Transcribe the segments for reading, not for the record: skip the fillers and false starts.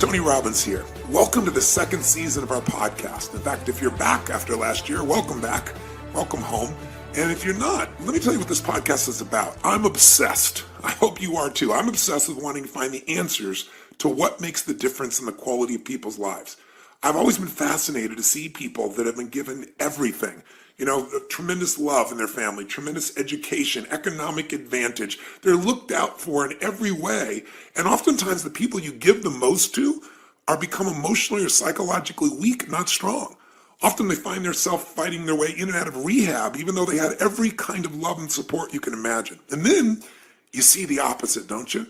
Tony Robbins here. Welcome to the second season of our podcast. In fact, if you're back after last year, welcome back. Welcome home. And if you're not, let me tell you what this podcast is about. I'm obsessed. I hope you are too. I'm obsessed with wanting to find the answers to what makes the difference in the quality of people's lives. I've always been fascinated to see people that have been given everything. You know, tremendous love in their family, tremendous education, economic advantage. They're looked out for in every way. And oftentimes the people you give the most to are become emotionally or psychologically weak, not strong. Often they find themselves fighting their way in and out of rehab, even though they had every kind of love and support you can imagine. And then you see the opposite, don't you?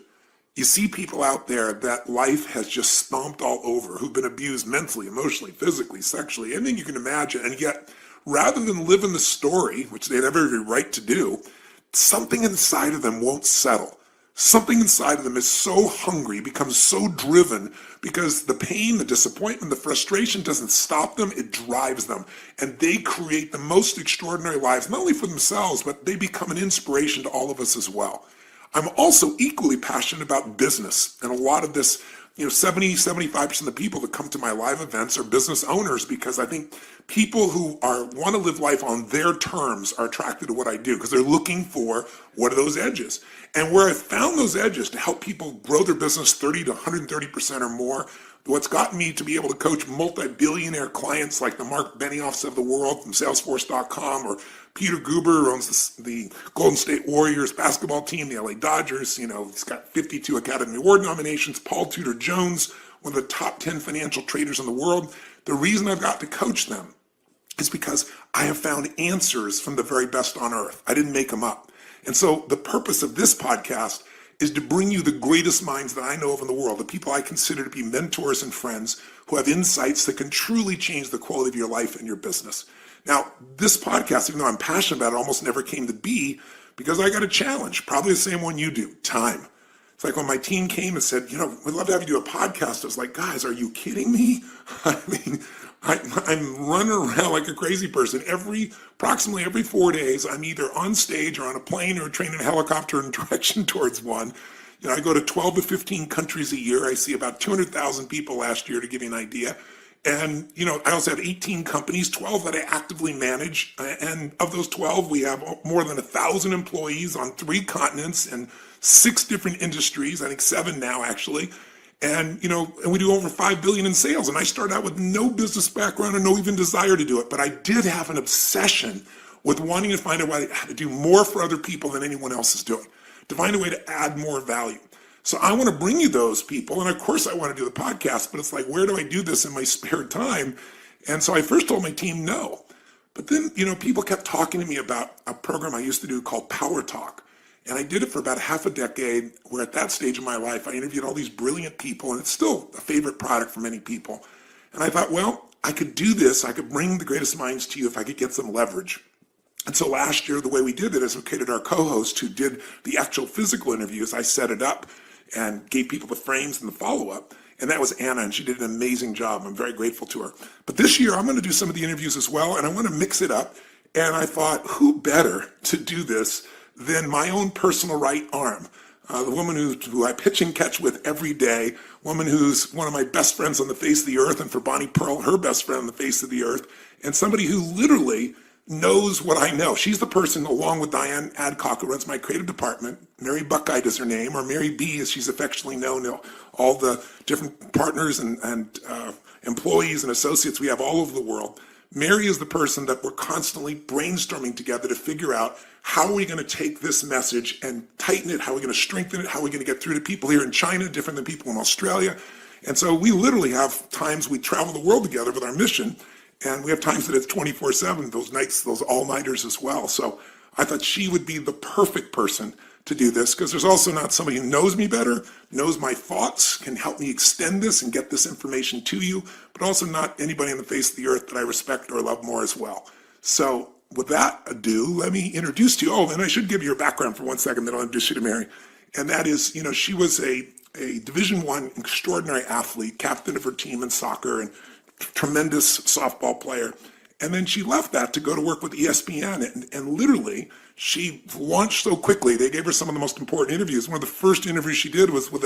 You see people out there that life has just stomped all over, who've been abused mentally, emotionally, physically, sexually, anything you can imagine. And yet, rather than live in the story, which they have every right to do, something inside of them won't settle. Something inside of them is so hungry, becomes so driven, because the pain, the disappointment, the frustration doesn't stop them, it drives them. And they create the most extraordinary lives, not only for themselves, but they become an inspiration to all of us as well. I'm also equally passionate about business, and a lot of this, 75% of the people that come to my live events are business owners, because I think people who want to live life on their terms are attracted to what I do, because they're looking for what are those edges. And where I found those edges to help people grow their business 30 to 130% or more, what's gotten me to be able to coach multi-billionaire clients like the Mark Benioffs of the world from Salesforce.com, or Peter Guber, who owns the Golden State Warriors basketball team, the LA Dodgers. He's got 52 Academy Award nominations. Paul Tudor Jones, one of the top 10 financial traders in the world. The reason I've got to coach them is because I have found answers from the very best on earth. I didn't make them up. And so the purpose of this podcast is to bring you the greatest minds that I know of in the world, the people I consider to be mentors and friends who have insights that can truly change the quality of your life and your business. Now, this podcast, even though I'm passionate about it, almost never came to be because I got a challenge, probably the same one you do, time. It's like when my team came and said, we'd love to have you do a podcast. I was like, guys, are you kidding me? I'm running around like a crazy person. Approximately every 4 days, I'm either on stage or on a plane or a train and a helicopter in direction towards one. I go to 12 to 15 countries a year. I see about 200,000 people last year, to give you an idea. And, I also have 18 companies, 12 that I actively manage. And of those 12, we have more than 1,000 employees on 3 continents and 6 different industries, I think 7 now actually. And, and we do over $5 billion in sales. And I started out with no business background and no even desire to do it. But I did have an obsession with wanting to find a way to do more for other people than anyone else is doing, to find a way to add more value. So I want to bring you those people. And of course I want to do the podcast, but it's like, where do I do this in my spare time? And so I first told my team no. But then, people kept talking to me about a program I used to do called Power Talk. And I did it for about half a decade, where at that stage of my life, I interviewed all these brilliant people, and it's still a favorite product for many people. And I thought, well, I could do this. I could bring the greatest minds to you if I could get some leverage. And so last year, the way we did it is we created our co-host who did the actual physical interviews. I set it up and gave people the frames and the follow-up. And that was Anna, and she did an amazing job. I'm very grateful to her. But this year, I'm going to do some of the interviews as well, and I want to mix it up. And I thought, who better to do this than my own personal right arm, the woman who I pitch and catch with every day, woman who's one of my best friends on the face of the earth, and for Bonnie Pearl, her best friend on the face of the earth, and somebody who literally knows what I know. She's the person, along with Diane Adcock, who runs my creative department. Mary Buckite is her name, or Mary B, as she's affectionately known. All the different partners and employees and associates we have all over the world. Mary is the person that we're constantly brainstorming together to figure out how are we going to take this message and tighten it, how are we going to strengthen it, how are we going to get through to people here in China, different than people in Australia. And so we literally have times we travel the world together with our mission, and we have times that it's 24/7, those nights, those all-nighters as well. So I thought she would be the perfect person to do this, because there's also not somebody who knows me better, knows my thoughts, can help me extend this and get this information to you, but also not anybody on the face of the earth that I respect or love more as well. So with that ado, let me introduce to you, and I should give you your background for 1 second, then I'll introduce you to Mary. And that is, she was a Division I extraordinary athlete, captain of her team in soccer, and tremendous softball player. And then she left that to go to work with ESPN. And literally, she launched so quickly. They gave her some of the most important interviews. One of the first interviews she did was with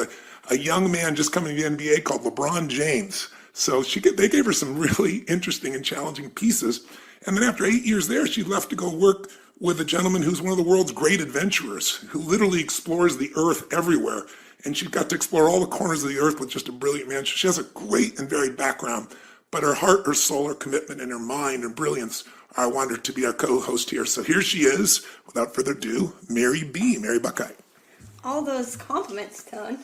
a young man just coming to the NBA called LeBron James. So they gave her some really interesting and challenging pieces. And then after 8 years there, she left to go work with a gentleman who's one of the world's great adventurers, who literally explores the earth everywhere. And she got to explore all the corners of the earth with just a brilliant man. She has a great and varied background, but her heart, her soul, her commitment, and her mind and brilliance, I want her to be our co-host here. So here she is, without further ado, Mary Buckeye. All those compliments, Tone.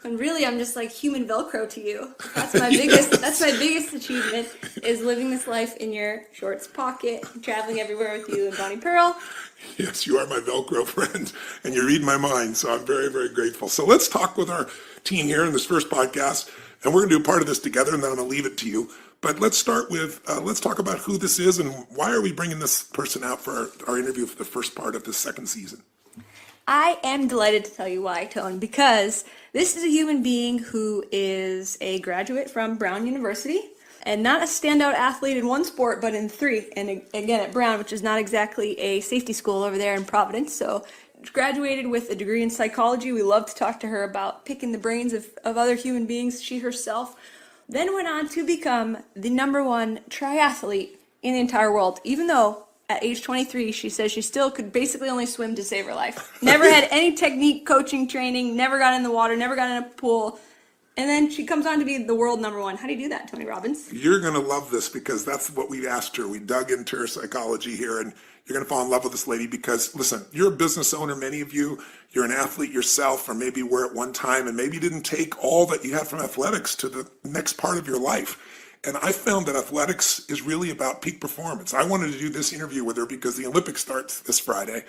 And really, I'm just like human Velcro to you. That's my biggest. That's my biggest achievement, is living this life in your shorts pocket, traveling everywhere with you and Bonnie Pearl. Yes, you are my Velcro friend, and you read my mind, so I'm very, very grateful. So let's talk with our team here in this first podcast, and we're going to do a part of this together, and then I'm going to leave it to you. But let's start with, let's talk about who this is and why are we bringing this person out for our interview for the first part of this second season. I am delighted to tell you why, Tone, because this is a human being who is a graduate from Brown University, and not a standout athlete in one sport, but in three. And again, at Brown, which is not exactly a safety school over there in Providence. So graduated with a degree in psychology. We love to talk to her about picking the brains of other human beings. She herself then went on to become the #1 triathlete in the entire world, even though at age 23, she says she still could basically only swim to save her life. Never had any technique, coaching, training, never got in the water, never got in a pool. And then she comes on to be the world #1. How do you do that, Tony Robbins? You're going to love this because that's what we asked her. We dug into her psychology here, and you're going to fall in love with this lady because, listen, you're a business owner, many of you. You're an athlete yourself, or maybe were at one time, and maybe you didn't take all that you had from athletics to the next part of your life. And I found that athletics is really about peak performance. I wanted to do this interview with her because the Olympics starts this Friday.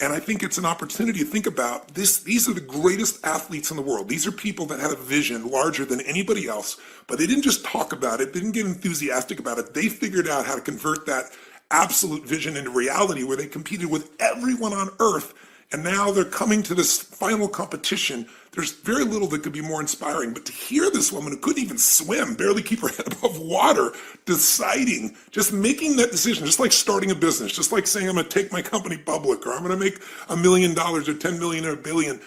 And I think it's an opportunity to think about this. These are the greatest athletes in the world. These are people that had a vision larger than anybody else, but they didn't just talk about it. They didn't get enthusiastic about it. They figured out how to convert that absolute vision into reality, where they competed with everyone on earth. And now they're coming to this final competition. There's very little that could be more inspiring. But to hear this woman who couldn't even swim, barely keep her head above water, deciding, just making that decision, just like starting a business, just like saying I'm going to take my company public, or I'm going to make $1 million or 10 million or $1 billion.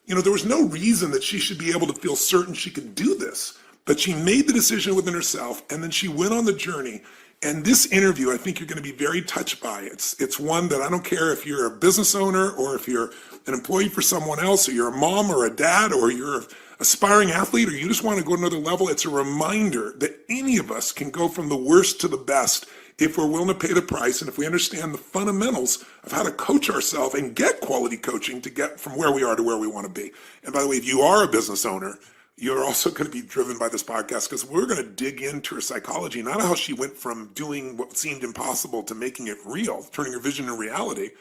You know, there was no reason that she should be able to feel certain she could do this. But she made the decision within herself, and then she went on the journey. And this interview, I think you're going to be very touched by. It's one that I don't care if you're a business owner or if you're an employee for someone else, or you're a mom or a dad, or you're an aspiring athlete, or you just want to go to another level. It's a reminder that any of us can go from the worst to the best if we're willing to pay the price and if we understand the fundamentals of how to coach ourselves and get quality coaching to get from where we are to where we want to be. And by the way, if you are a business owner, you're also going to be driven by this podcast because we're going to dig into her psychology, not how she went from doing what seemed impossible to making it real, turning her vision into reality,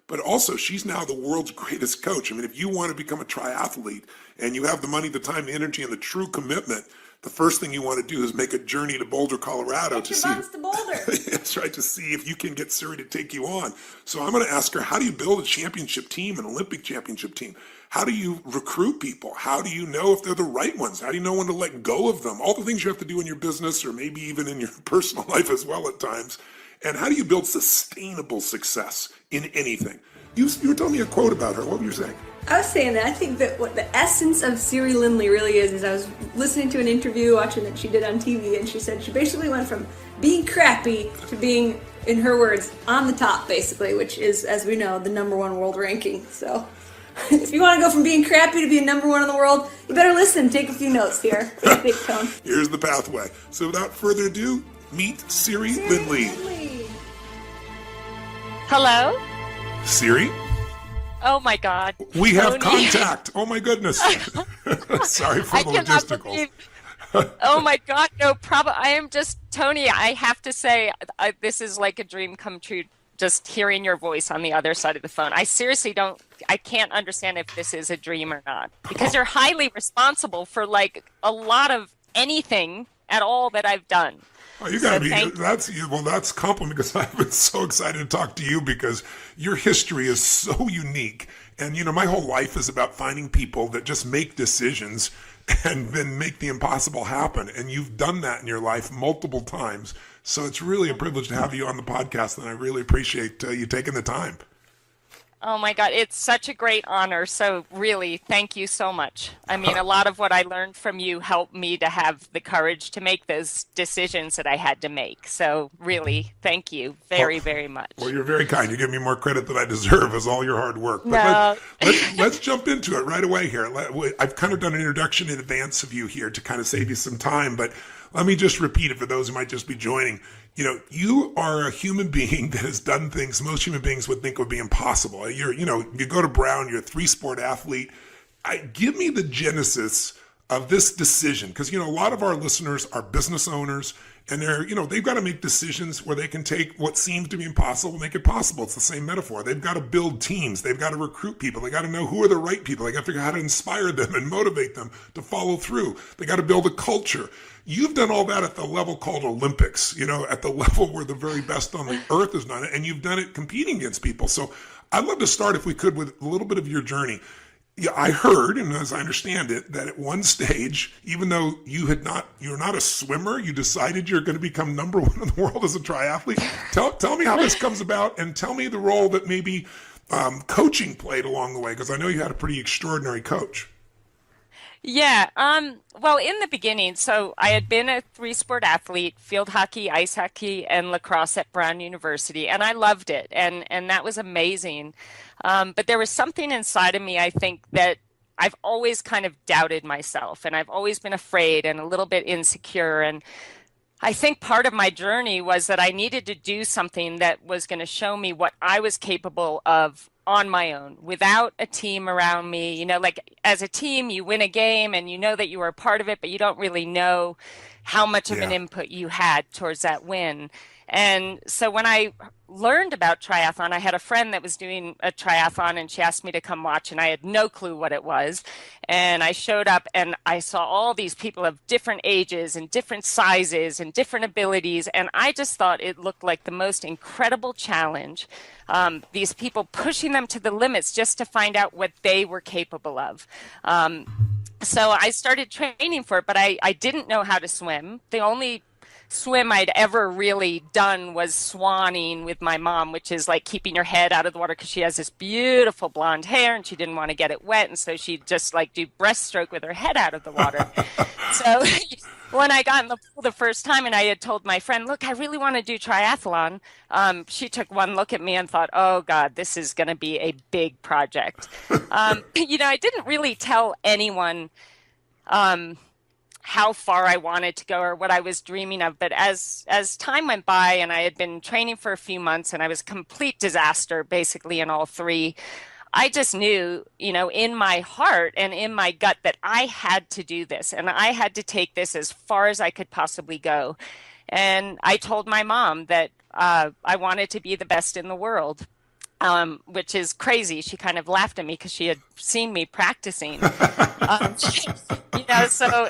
but also she's now the world's greatest coach. I mean, if you want to become a triathlete and you have the money, the time, the energy, and the true commitment, the first thing you want to do is make a journey to Boulder, Colorado to Boulder. That's right, to see if you can get Siri to take you on. So I'm going to ask her, how do you build a championship team, an Olympic championship team? How do you recruit people? How do you know if they're the right ones? How do you know when to let go of them? All the things you have to do in your business, or maybe even in your personal life as well at times. And how do you build sustainable success in anything? You were telling me a quote about her. What were you saying? I was saying that I think that what the essence of Siri Lindley really is I was listening to an interview, watching that she did on TV, and she said she basically went from being crappy to being, in her words, on the top, basically, which is, as we know, the #1 world ranking. So if you want to go from being crappy to being #1 in the world, you better listen, take a few notes here. Big Tone. Here's the pathway. So without further ado, meet Siri Lindley. Hello? Siri? Oh my God. We have Tony. contact. Oh my goodness. Sorry for I the cannot logisticals. believe. Oh my God, no problem. I am just, Tony, I have to say, this is like a dream come true, just hearing your voice on the other side of the phone. I seriously I can't understand if this is a dream or not, because you're highly responsible for like a lot of anything at all that I've done. Oh, you gotta So be, thank that's a compliment because I've been so excited to talk to you because your history is so unique. And, my whole life is about finding people that just make decisions and then make the impossible happen. And you've done that in your life multiple times. So it's really a privilege to have you on the podcast. And I really appreciate you taking the time. Oh my God, it's such a great honor. So really, thank you so much. I mean, a lot of what I learned from you helped me to have the courage to make those decisions that I had to make. So really, thank you very, very much. Well, you're very kind. You give me more credit than I deserve as all your hard work. But No. let's jump into it right away here. I've kind of done an introduction in advance of you here to kind of save you some time, but let me just repeat it for those who might just be joining. You are a human being that has done things most human beings would think would be impossible. You go to Brown, you're a 3-sport athlete. Give me the genesis of this decision, because, a lot of our listeners are business owners, and they've got to make decisions where they can take what seems to be impossible and make it possible. It's the same metaphor. They've got to build teams. They've got to recruit people. They got to know who are the right people. They got to figure out how to inspire them and motivate them to follow through. They got to build a culture. You've done all that at the level called Olympics, at the level where the very best on the earth has done it, and you've done it competing against people. So I'd love to start, if we could, with a little bit of your journey. Yeah, I heard, and as I understand it, that at one stage, even though you're not a swimmer, you decided you're going to become number one in the world as a triathlete. Tell me how this comes about, and tell me the role that maybe coaching played along the way, because I know you had a pretty extraordinary coach. Yeah. Well, in the beginning, so I had been a 3-sport athlete, field hockey, ice hockey, and lacrosse at Brown University, and I loved it, and that was amazing. But there was something inside of me, I think, that I've always kind of doubted myself, and I've always been afraid and a little bit insecure. And I think part of my journey was that I needed to do something that was going to show me what I was capable of on my own, without a team around me. Like as a team, you win a game and you know that you were a part of it, but you don't really know how much of an input you had towards that win. And so when I learned about triathlon, I had a friend that was doing a triathlon, and she asked me to come watch, and I had no clue what it was. And I showed up, and I saw all these people of different ages and different sizes and different abilities, and I just thought it looked like the most incredible challenge. These people pushing them to the limits just to find out what they were capable of. So I started training for it, but I didn't know how to swim. The only swim I'd ever really done was swanning with my mom, which is like keeping your head out of the water, because she has this beautiful blonde hair and she didn't want to get it wet, and so she'd just like do breaststroke with her head out of the water. So when I got in the pool the first time and I had told my friend, look, I really want to do triathlon, she took one look at me and thought, oh God, this is going to be a big project. I didn't really tell anyone how far I wanted to go or what I was dreaming of. But as time went by, and I had been training for a few months, and I was a complete disaster basically in all 3, I just knew, in my heart and in my gut that I had to do this, and I had to take this as far as I could possibly go. And I told my mom that I wanted to be the best in the world. Which is crazy. She kind of laughed at me because she had seen me practicing. So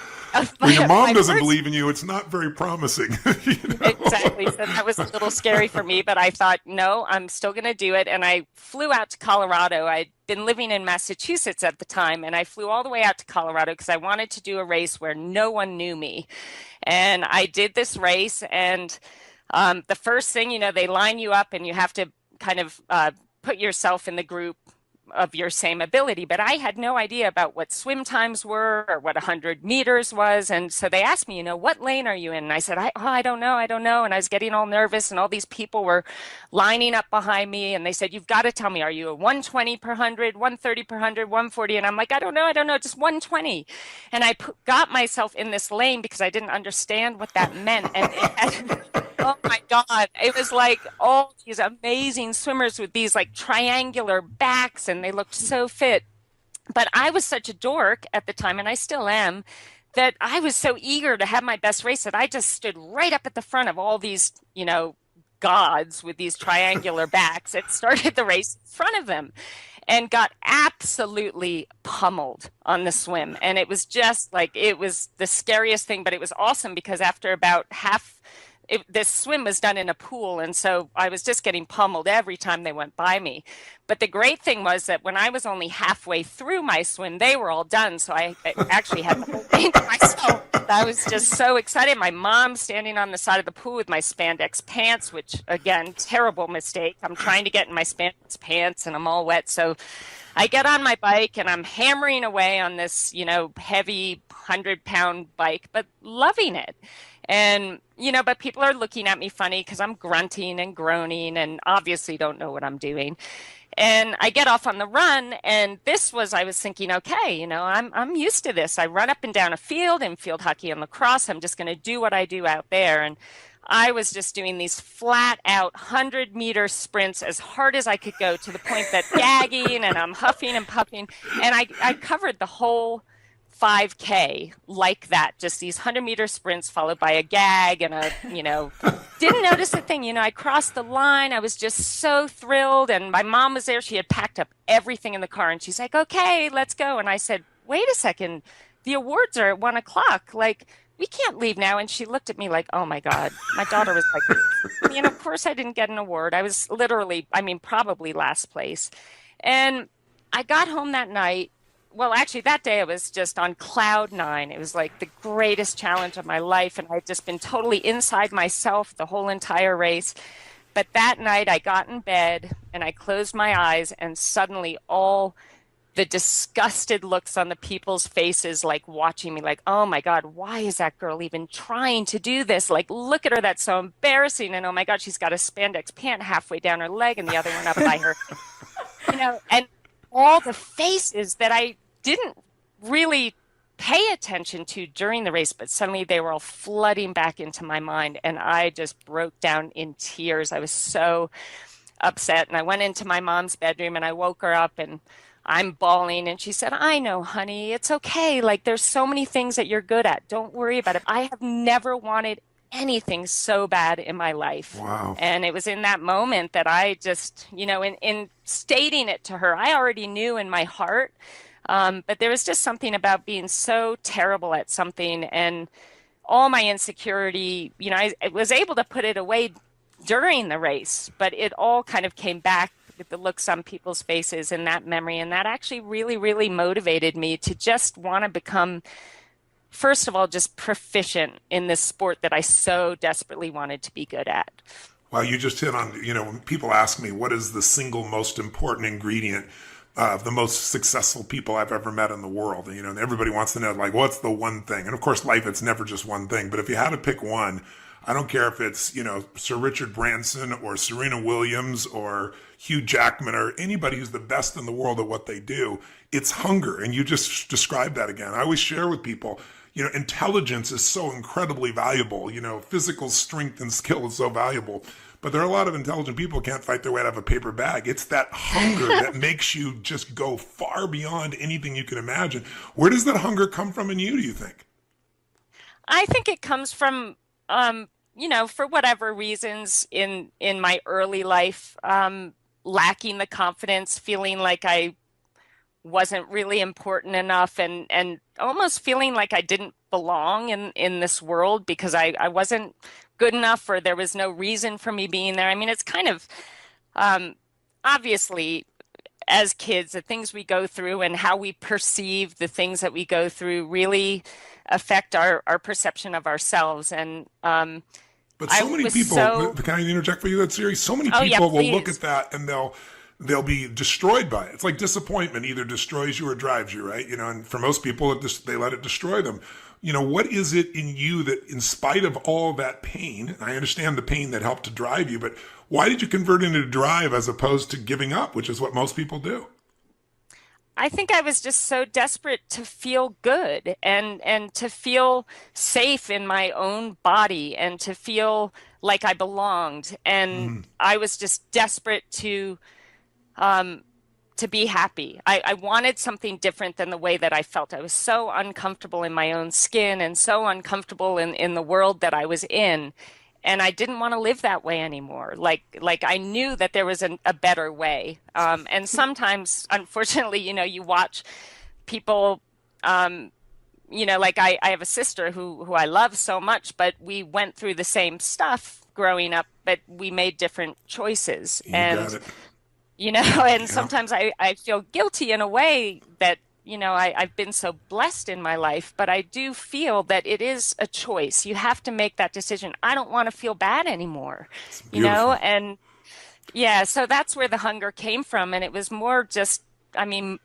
when your mom doesn't believe in you, it's not very promising. Exactly. So that was a little scary for me, but I thought, no, I'm still going to do it. And I flew out to Colorado. I'd been living in Massachusetts at the time, and I flew all the way out to Colorado because I wanted to do a race where no one knew me. And I did this race, and the first thing, they line you up and you have to kind of put yourself in the group of your same ability. But I had no idea about what swim times were or what 100 meters was. And so they asked me, what lane are you in? And I said, I don't know. And I was getting all nervous, and all these people were lining up behind me. And they said, you've got to tell me, are you a 120 per 100, 130 per 100, 140? And I'm like, I don't know, just 120. And I got myself in this lane because I didn't understand what that meant. And oh my God, it was like all these amazing swimmers with these like triangular backs, and they looked so fit. But I was such a dork at the time, and I still am, that I was so eager to have my best race that I just stood right up at the front of all these, gods with these triangular backs. It started the race in front of them and got absolutely pummeled on the swim. And it was just like, it was the scariest thing, but it was awesome because after about half, this swim was done in a pool, and so I was just getting pummeled every time they went by me. But the great thing was that when I was only halfway through my swim, they were all done. So I actually had the whole thing to myself. I was just so excited. My mom standing on the side of the pool with my spandex pants, which again, terrible mistake. I'm trying to get in my spandex pants and I'm all wet. So I get on my bike and I'm hammering away on this, heavy 100-pound bike, but loving it. And, but people are looking at me funny because I'm grunting and groaning and obviously don't know what I'm doing. And I get off on the run, and I was thinking, okay, I'm used to this. I run up and down a field in field hockey and lacrosse. I'm just going to do what I do out there. And I was just doing these flat out 100-meter sprints as hard as I could go, to the point that gagging and I'm huffing and puffing. And I covered the whole 5K like that, just these 100-meter sprints followed by a gag and didn't notice a thing. I crossed the line. I was just so thrilled. And my mom was there. She had packed up everything in the car and she's like, okay, let's go. And I said, wait a second, the awards are at 1:00. Like, we can't leave now. And she looked at me like, oh my God. My daughter was like, of course I didn't get an award. I was literally, probably last place. And I got home that night. Well, actually, that day I was just on cloud 9. It was like the greatest challenge of my life. And I'd just been totally inside myself the whole entire race. But that night I got in bed and I closed my eyes, and suddenly all the disgusted looks on the people's faces, like watching me like, oh my God, why is that girl even trying to do this? Like, look at her. That's so embarrassing. And oh my God, she's got a spandex pant halfway down her leg and the other one up by her, and all the faces that I didn't really pay attention to during the race, but suddenly they were all flooding back into my mind. And I just broke down in tears. I was so upset. And I went into my mom's bedroom and I woke her up and I'm bawling. And she said, I know, honey, it's okay. Like, there's so many things that you're good at. Don't worry about it. I have never wanted anything so bad in my life. Wow. And it was in that moment that I just, in stating it to her, I already knew in my heart. But there was just something about being so terrible at something, and all my insecurity, I was able to put it away during the race, but it all kind of came back with the looks on people's faces and that memory. And that actually really, really motivated me to just want to become, first of all, just proficient in this sport that I so desperately wanted to be good at. Well, you just hit on, when people ask me what is the single most important ingredient of the most successful people I've ever met in the world, and everybody wants to know, like, what's the one thing? And of course, life, it's never just one thing. But if you had to pick one, I don't care if it's, Sir Richard Branson or Serena Williams or Hugh Jackman or anybody who's the best in the world at what they do, it's hunger. And you just described that again. I always share with people, intelligence is so incredibly valuable. Physical strength and skill is so valuable. But there are a lot of intelligent people who can't fight their way out of a paper bag. It's that hunger that makes you just go far beyond anything you can imagine. Where does that hunger come from in you, do you think? I think it comes from, for whatever reasons in my early life, lacking the confidence, feeling like I wasn't really important enough, and almost feeling like I didn't belong in this world because I wasn't good enough, or there was no reason for me being there. It's kind of obviously, as kids, the things we go through and how we perceive the things that we go through really affect our perception of ourselves. And but so many people, can I interject for you, that series? So many people will look at that and they'll be destroyed by it. It's like disappointment either destroys you or drives you, right? And for most people, they let it destroy them. What is it in you that, in spite of all that pain, and I understand the pain that helped to drive you, but why did you convert into drive as opposed to giving up, which is what most people do? I think I was just so desperate to feel good and to feel safe in my own body and to feel like I belonged. And I was just desperate to be happy. I wanted something different than the way that I felt. I was so uncomfortable in my own skin and so uncomfortable in the world that I was in. And I didn't want to live that way anymore. Like I knew that there was a better way. And sometimes, unfortunately, you watch people, like I have a sister who I love so much, but we went through the same stuff growing up, but we made different choices. You got And it. and Yeah. sometimes I feel guilty in a way that, I've been so blessed in my life, but I do feel that it is a choice. You have to make that decision. I don't want to feel bad anymore, It's beautiful. and yeah, so that's where the hunger came from. And it was more just, I mean,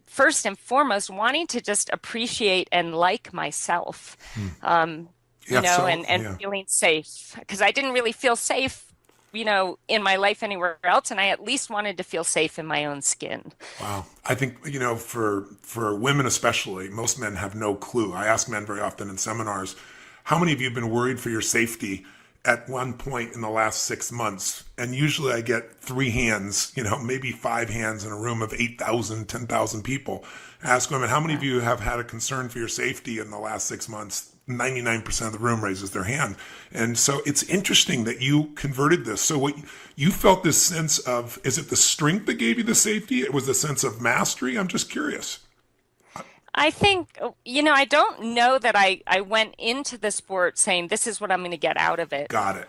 first and foremost, wanting to just appreciate and like myself, Yeah. So, and yeah. feeling safe because I didn't really feel safe, in my life anywhere else. And I at least wanted to feel safe in my own skin. Wow. I think, for women especially, most men have no clue. I ask men very often in seminars, how many of you have been worried for your safety at one point in the last 6 months? And usually I get three hands, maybe five hands in a room of 8,000, 10,000 people. I ask women, how many of you have had a concern for your safety in the last 6 months? 99% of the room raises their hand. And so it's interesting that you converted this. So what you felt this sense of, is it the strength that gave you the safety? It was a sense of mastery. I'm just curious. I think, I don't know that I went into the sport saying this is what I'm going to get out of it. Got it.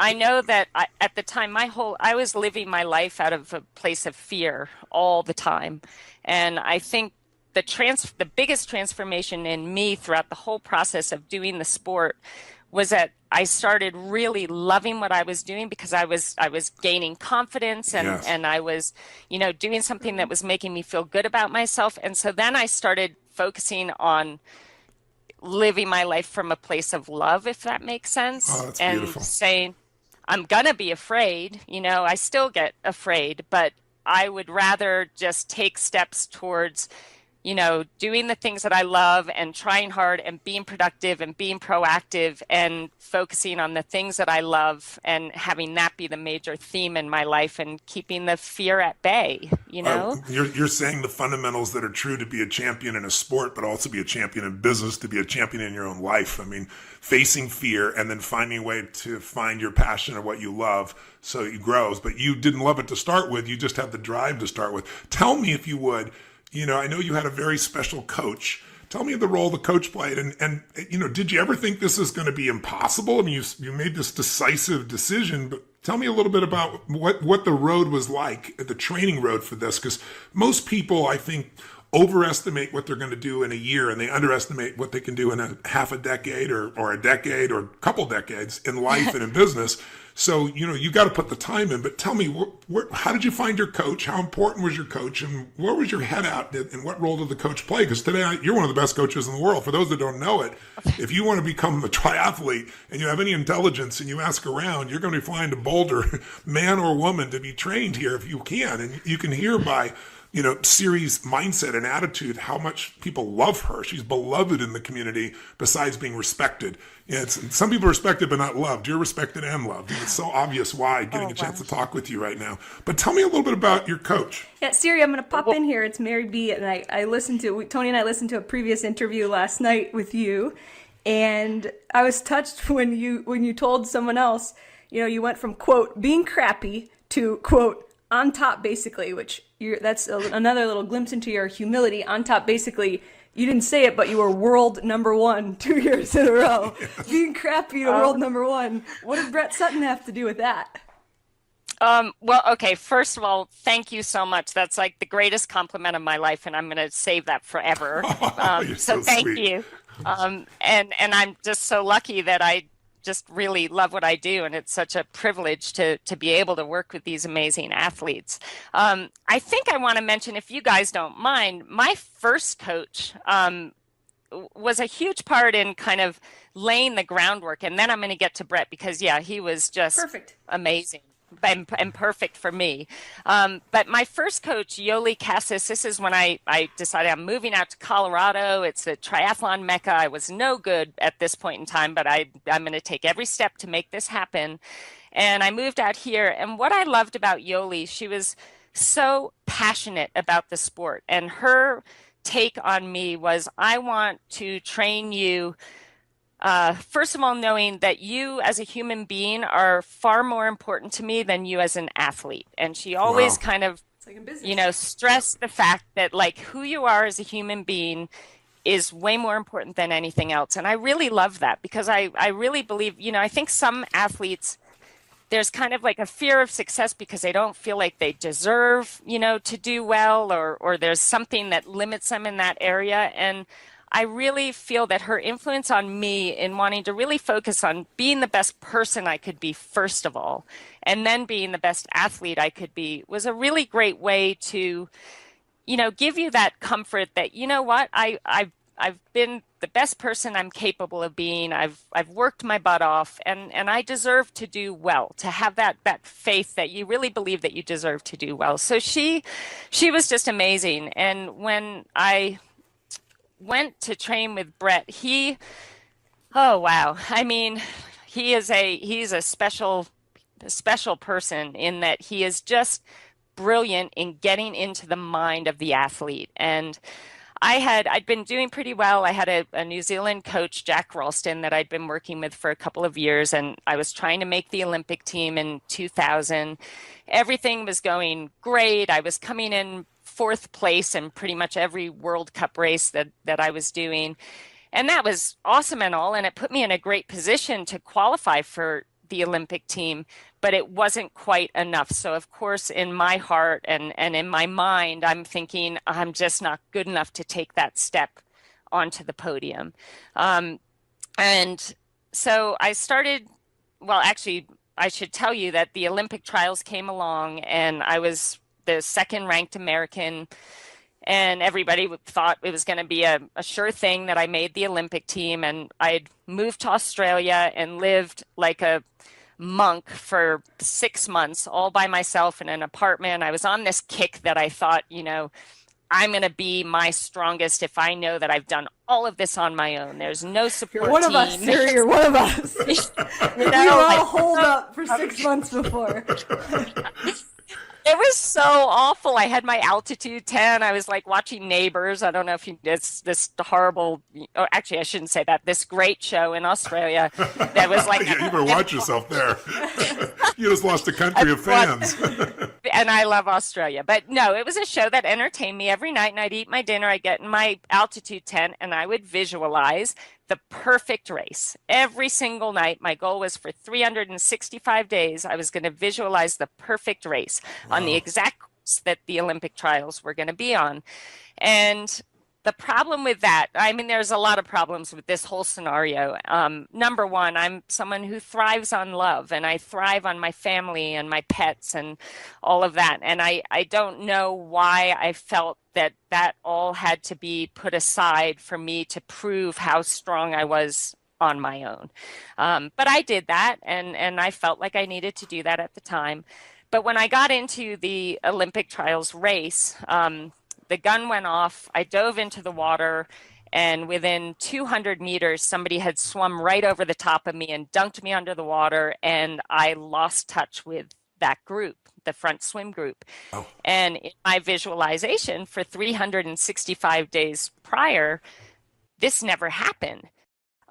I know that at the time, I was living my life out of a place of fear all the time. And I think the biggest transformation in me throughout the whole process of doing the sport was that I started really loving what I was doing because I was gaining confidence and Yes. and I was, doing something that was making me feel good about myself. And so then I started focusing on living my life from a place of love, if that makes Oh, sense, that's and beautiful. saying, I'm gonna be afraid, I still get afraid, but I would rather just take steps towards doing the things that I love and trying hard and being productive and being proactive and focusing on the things that I love and having that be the major theme in my life and keeping the fear at bay, you know? You're saying the fundamentals that are true to be a champion in a sport, but also be a champion in business, to be a champion in your own life. I mean, facing fear and then finding a way to find your passion or what you love so it grows. But you didn't love it to start with. You just had the drive to start with. Tell me, if you would, I know you had a very special coach. Tell me the role the coach played, and did you ever think this is going to be impossible? I mean, you made this decisive decision, but tell me a little bit about what the road was like, the training road for this, because most people, I think, overestimate what they're going to do in a year, and they underestimate what they can do in a half a decade or a decade or a couple decades in life and in business. So, you got to put the time in. But tell me, how did you find your coach? How important was your coach? And where was your head at? And what role did the coach play? Because today, you're one of the best coaches in the world. For those that don't know it, if you want to become a triathlete and you have any intelligence and you ask around, you're going to be flying to Boulder, man or woman, to be trained here if you can. And you can hear by Siri's mindset and attitude, how much people love her. She's beloved in the community besides being respected. Some people are respected but not loved. You're respected and loved. And it's so obvious why, getting Oh, a chance wow. to talk with you right now. But tell me a little bit about your coach. Yeah, Siri, I'm going to pop in here. It's Mary B. And I listened to, Tony and I listened to a previous interview last night with you. And I was touched when you told someone else, you went from, quote, being crappy to, quote, on top, basically, which that's another little glimpse into your humility. On top, basically, you didn't say it, but you were world number one 2 years in a row. Being crappy to world number one. What did Brett Sutton have to do with that? Well, okay, first of all, thank you so much. That's like the greatest compliment of my life, and I'm going to save that forever. You're So so thank sweet. you. And I'm just so lucky that I just really love what I do, and it's such a privilege to be able to work with these amazing athletes. I think I want to mention, if you guys don't mind, my first coach was a huge part in kind of laying the groundwork, and then I'm going to get to Brett because, yeah, he was just Perfect. amazing. And perfect for me. But my first coach, Yoli Cassis, this is when I decided I'm moving out to Colorado. It's a triathlon mecca. I was no good at this point in time, but I'm going to take every step to make this happen. And I moved out here. And what I loved about Yoli, she was so passionate about the sport. And her take on me was, I want to train you. First of all, knowing that you as a human being are far more important to me than you as an athlete. And she always kind of, It's like in business. stressed the fact that like who you are as a human being is way more important than anything else. And I really love that because I really believe, I think some athletes, there's kind of like a fear of success because they don't feel like they deserve, to do well, or there's something that limits them in that area. And I really feel that her influence on me in wanting to really focus on being the best person I could be, first of all, and then being the best athlete I could be, was a really great way to, give you that comfort that, you know what, I've been the best person I'm capable of being. I've worked my butt off, and I deserve to do well, to have that faith that you really believe that you deserve to do well. So she was just amazing. And when I went to train with Brett, oh wow. I mean, he's a special person in that he is just brilliant in getting into the mind of the athlete. And I'd been doing pretty well. I had a New Zealand coach, Jack Ralston, that I'd been working with for a couple of years, and I was trying to make the Olympic team in 2000. Everything was going great. I was coming in fourth place in pretty much every World Cup race that I was doing. And that was awesome and all, and it put me in a great position to qualify for the Olympic team, but it wasn't quite enough. So of course, in my heart and in my mind, I'm thinking I'm just not good enough to take that step onto the podium. And so I started, well, actually, I should tell you that the Olympic trials came along and I was the second ranked American, and everybody thought it was going to be a sure thing that I made the Olympic team. And I'd moved to Australia and lived like a monk for 6 months all by myself in an apartment. I was on this kick that I thought, I'm going to be my strongest if I know that I've done all of this on my own. There's no support You're one team. of us, Sarah. You're one of us. We were all holed up for 6 months before. It was so awful. I had my altitude 10. I was like watching Neighbors. I don't know if it's this horrible, oh, actually, I shouldn't say that. This great show in Australia that was like. Yeah, you better watch yourself there. You just lost a country of fans. And I love Australia. But no, it was a show that entertained me every night. And I'd eat my dinner. I'd get in my altitude tent and I would visualize the perfect race. Every single night, my goal was for 365 days, I was going to visualize the perfect race on the exact course that the Olympic trials were going to be on. And the problem with that, I mean, there's a lot of problems with this whole scenario. Number one, I'm someone who thrives on love, and I thrive on my family and my pets and all of that. And I don't know why I felt that all had to be put aside for me to prove how strong I was on my own. But I did that, and I felt like I needed to do that at the time. But when I got into the Olympic trials race, the gun went off. I dove into the water, and within 200 meters, somebody had swum right over the top of me and dunked me under the water, and I lost touch with that group, the front swim group. Oh. And in my visualization for 365 days prior, this never happened.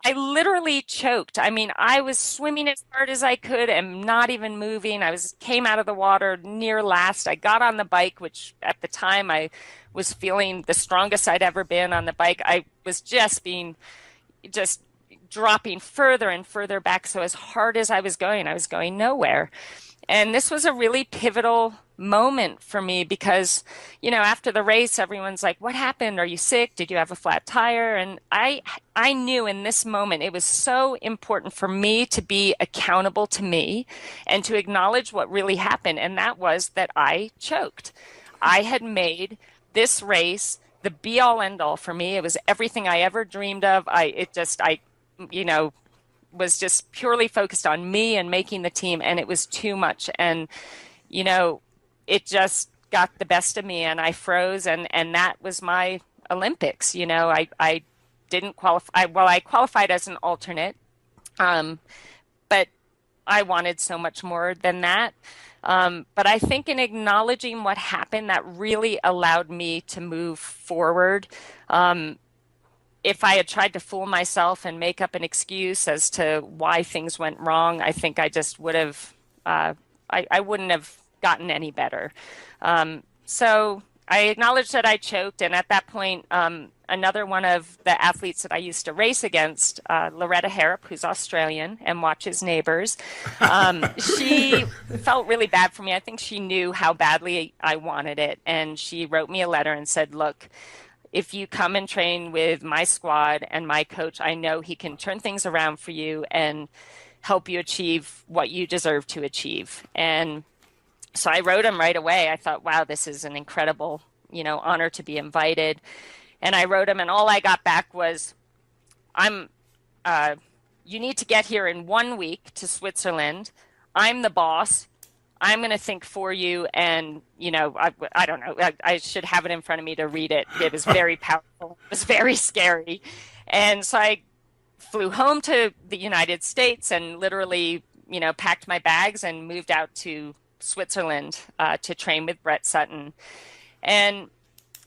I literally choked. I mean, I was swimming as hard as I could and not even moving. Came out of the water near last. I got on the bike, which at the time I was feeling the strongest I'd ever been on the bike. I was just dropping further and further back. So as hard as I was going nowhere. And this was a really pivotal moment for me because, after the race, everyone's like, what happened? Are you sick? Did you have a flat tire? And I knew in this moment it was so important for me to be accountable to me and to acknowledge what really happened. And that was that I choked. I had made this race the be all end all for me. It was everything I ever dreamed of. Was just purely focused on me and making the team, and it was too much. And, it just got the best of me and I froze, and that was my Olympics. I didn't qualify. Well, I qualified as an alternate, but I wanted so much more than that. But I think in acknowledging what happened, that really allowed me to move forward. If I had tried to fool myself and make up an excuse as to why things went wrong, I think I just would have, I wouldn't have gotten any better. So I acknowledged that I choked. And at that point, another one of the athletes that I used to race against, Loretta Harrop, who's Australian and watches Neighbors. She felt really bad for me. I think she knew how badly I wanted it. And she wrote me a letter and said, look, if you come and train with my squad and my coach, I know he can turn things around for you and help you achieve what you deserve to achieve. And so I wrote him right away. I thought, wow, this is an incredible, honor to be invited. And I wrote him, and all I got back was, you need to get here in 1 week to Switzerland. I'm the boss. I'm going to think for you. And, I don't know, I should have it in front of me to read it. It was very powerful. It was very scary. And so I flew home to the United States and literally, packed my bags and moved out to Switzerland to train with Brett Sutton. And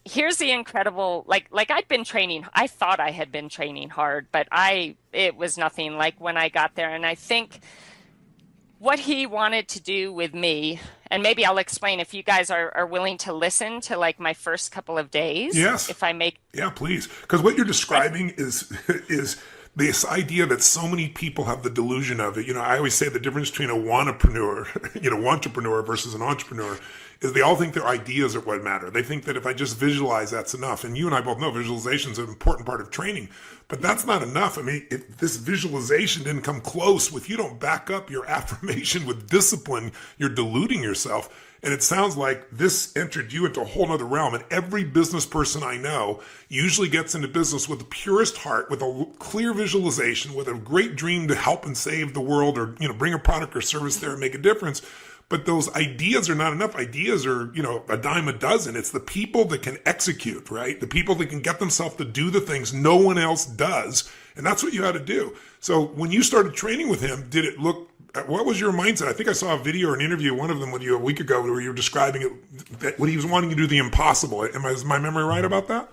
here's the incredible, like I'd been training, I thought I had been training hard, but it was nothing like when I got there. And I think what he wanted to do with me, and maybe I'll explain if you guys are willing to listen to like my first couple of days. Yes. If I make. Yeah, please. Because what you're describing is this idea that so many people have the delusion of it. I always say the difference between a wantrepreneur versus an entrepreneur is they all think their ideas are what matter. They think that if I just visualize, that's enough. And you and I both know visualization is an important part of training, but that's not enough. I mean, if this visualization didn't come close, if you don't back up your affirmation with discipline, you're deluding yourself. And it sounds like this entered you into a whole nother realm. And every business person I know usually gets into business with the purest heart, with a clear visualization, with a great dream to help and save the world, or, bring a product or service there and make a difference. But those ideas are not enough. Ideas are, a dime a dozen. It's the people that can execute, right? The people that can get themselves to do the things no one else does. And that's what you had to do. So when you started training with him, did it look, what was your mindset? I think I saw a video or an interview, one of them with you a week ago, where you were describing it, that what he was wanting to do the impossible. Is my memory right about that?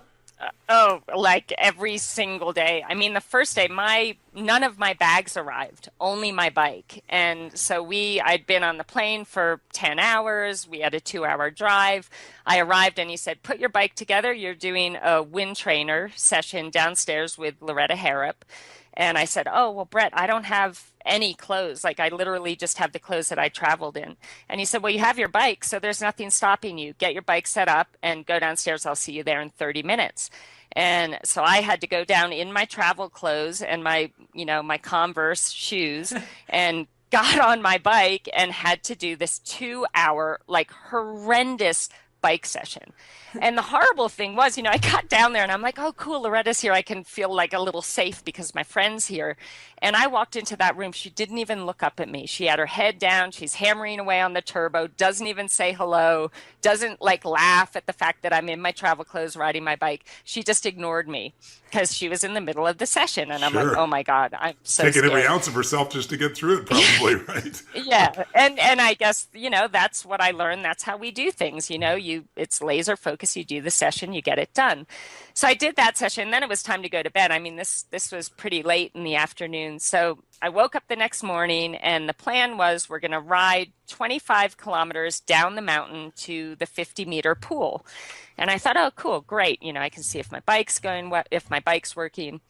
Like every single day. I mean, the first day, none of my bags arrived, only my bike. And so I'd been on the plane for 10 hours. We had a 2-hour drive. I arrived and he said, put your bike together. You're doing a wind trainer session downstairs with Loretta Harrop. And I said, oh, well, Brett, I don't have any clothes. Like, I literally just have the clothes that I traveled in. And he said, well, you have your bike, so there's nothing stopping you. Get your bike set up and go downstairs. I'll see you there in 30 minutes. And so I had to go down in my travel clothes and my Converse shoes and got on my bike and had to do this 2-hour, like, horrendous bike session. And the horrible thing was, I got down there and I'm like, oh, cool, Loretta's here. I can feel like a little safe because my friend's here. And I walked into that room. She didn't even look up at me. She had her head down. She's hammering away on the turbo, doesn't even say hello, doesn't like laugh at the fact that I'm in my travel clothes riding my bike. She just ignored me because she was in the middle of the session. And I'm like, oh my God, I'm so taking scared. every ounce of herself just to get through it, probably, right? Yeah. And I guess, that's what I learned. That's how we do things. It's laser focus. You do the session, you get it done. So I did that session. Then it was time to go to bed. I mean, this was pretty late in the afternoon. So I woke up the next morning and the plan was we're going to ride 25 kilometers down the mountain to the 50-meter pool. And I thought, oh, cool, great. I can see if my bike's working.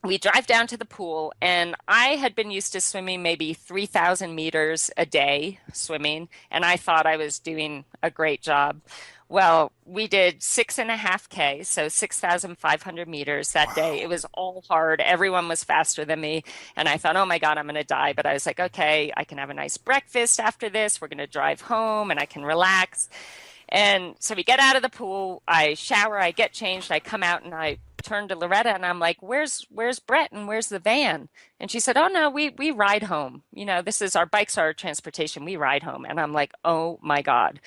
We drive down to the pool, and I had been used to swimming maybe 3,000 meters a day swimming, and I thought I was doing a great job. Well, we did 6.5K, so 6,500 meters that day. It was all hard. Everyone was faster than me. And I thought, oh my God, I'm going to die. But I was like, okay, I can have a nice breakfast after this. We're going to drive home and I can relax. And so we get out of the pool. I shower, I get changed. I come out and I turn to Loretta and I'm like, where's Brett and where's the van? And she said, oh no, we ride home. This is our bikes, our transportation. We ride home. And I'm like, oh my God.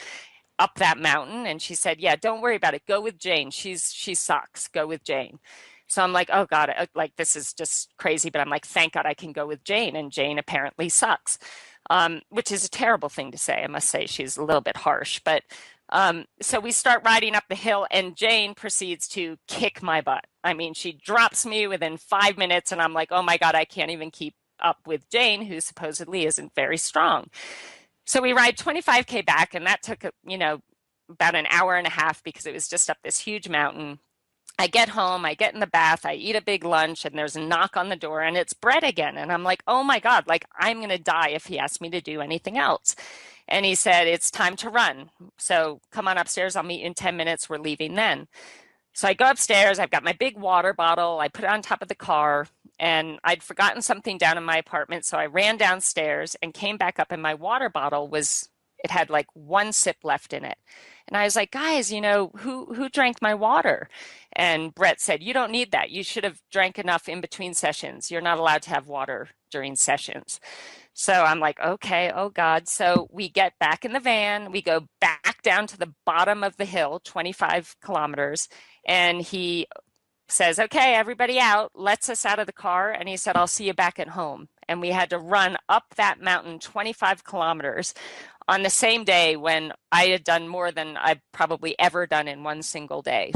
Up that mountain. And she said, yeah, don't worry about it. Go with Jane. She sucks. Go with Jane. So I'm like, oh God, like this is just crazy. But I'm like, thank God I can go with Jane. And Jane apparently sucks, which is a terrible thing to say. I must say she's a little bit harsh. But so we start riding up the hill and Jane proceeds to kick my butt. I mean, she drops me within 5 minutes and I'm like, oh my God, I can't even keep up with Jane, who supposedly isn't very strong. So we ride 25K back, and that took, about an hour and a half because it was just up this huge mountain. I get home, I get in the bath, I eat a big lunch, and there's a knock on the door, and it's Brett again. And I'm like, oh my God, like I'm going to die if he asks me to do anything else. And he said, it's time to run. So come on upstairs. I'll meet you in 10 minutes. We're leaving then. So I go upstairs. I've got my big water bottle. I put it on top of the car, and I'd forgotten something down in my apartment. So I ran downstairs and came back up, and my water bottle it had like one sip left in it. And I was like, guys, who drank my water? And Brett said, you don't need that. You should have drank enough in between sessions. You're not allowed to have water during sessions. So I'm like, okay, oh God. So we get back in the van. We go back down to the bottom of the hill, 25 kilometers. And he says, okay, everybody out, lets us out of the car. And he said, I'll see you back at home. And we had to run up that mountain 25 kilometers on the same day when I had done more than I've probably ever done in one single day.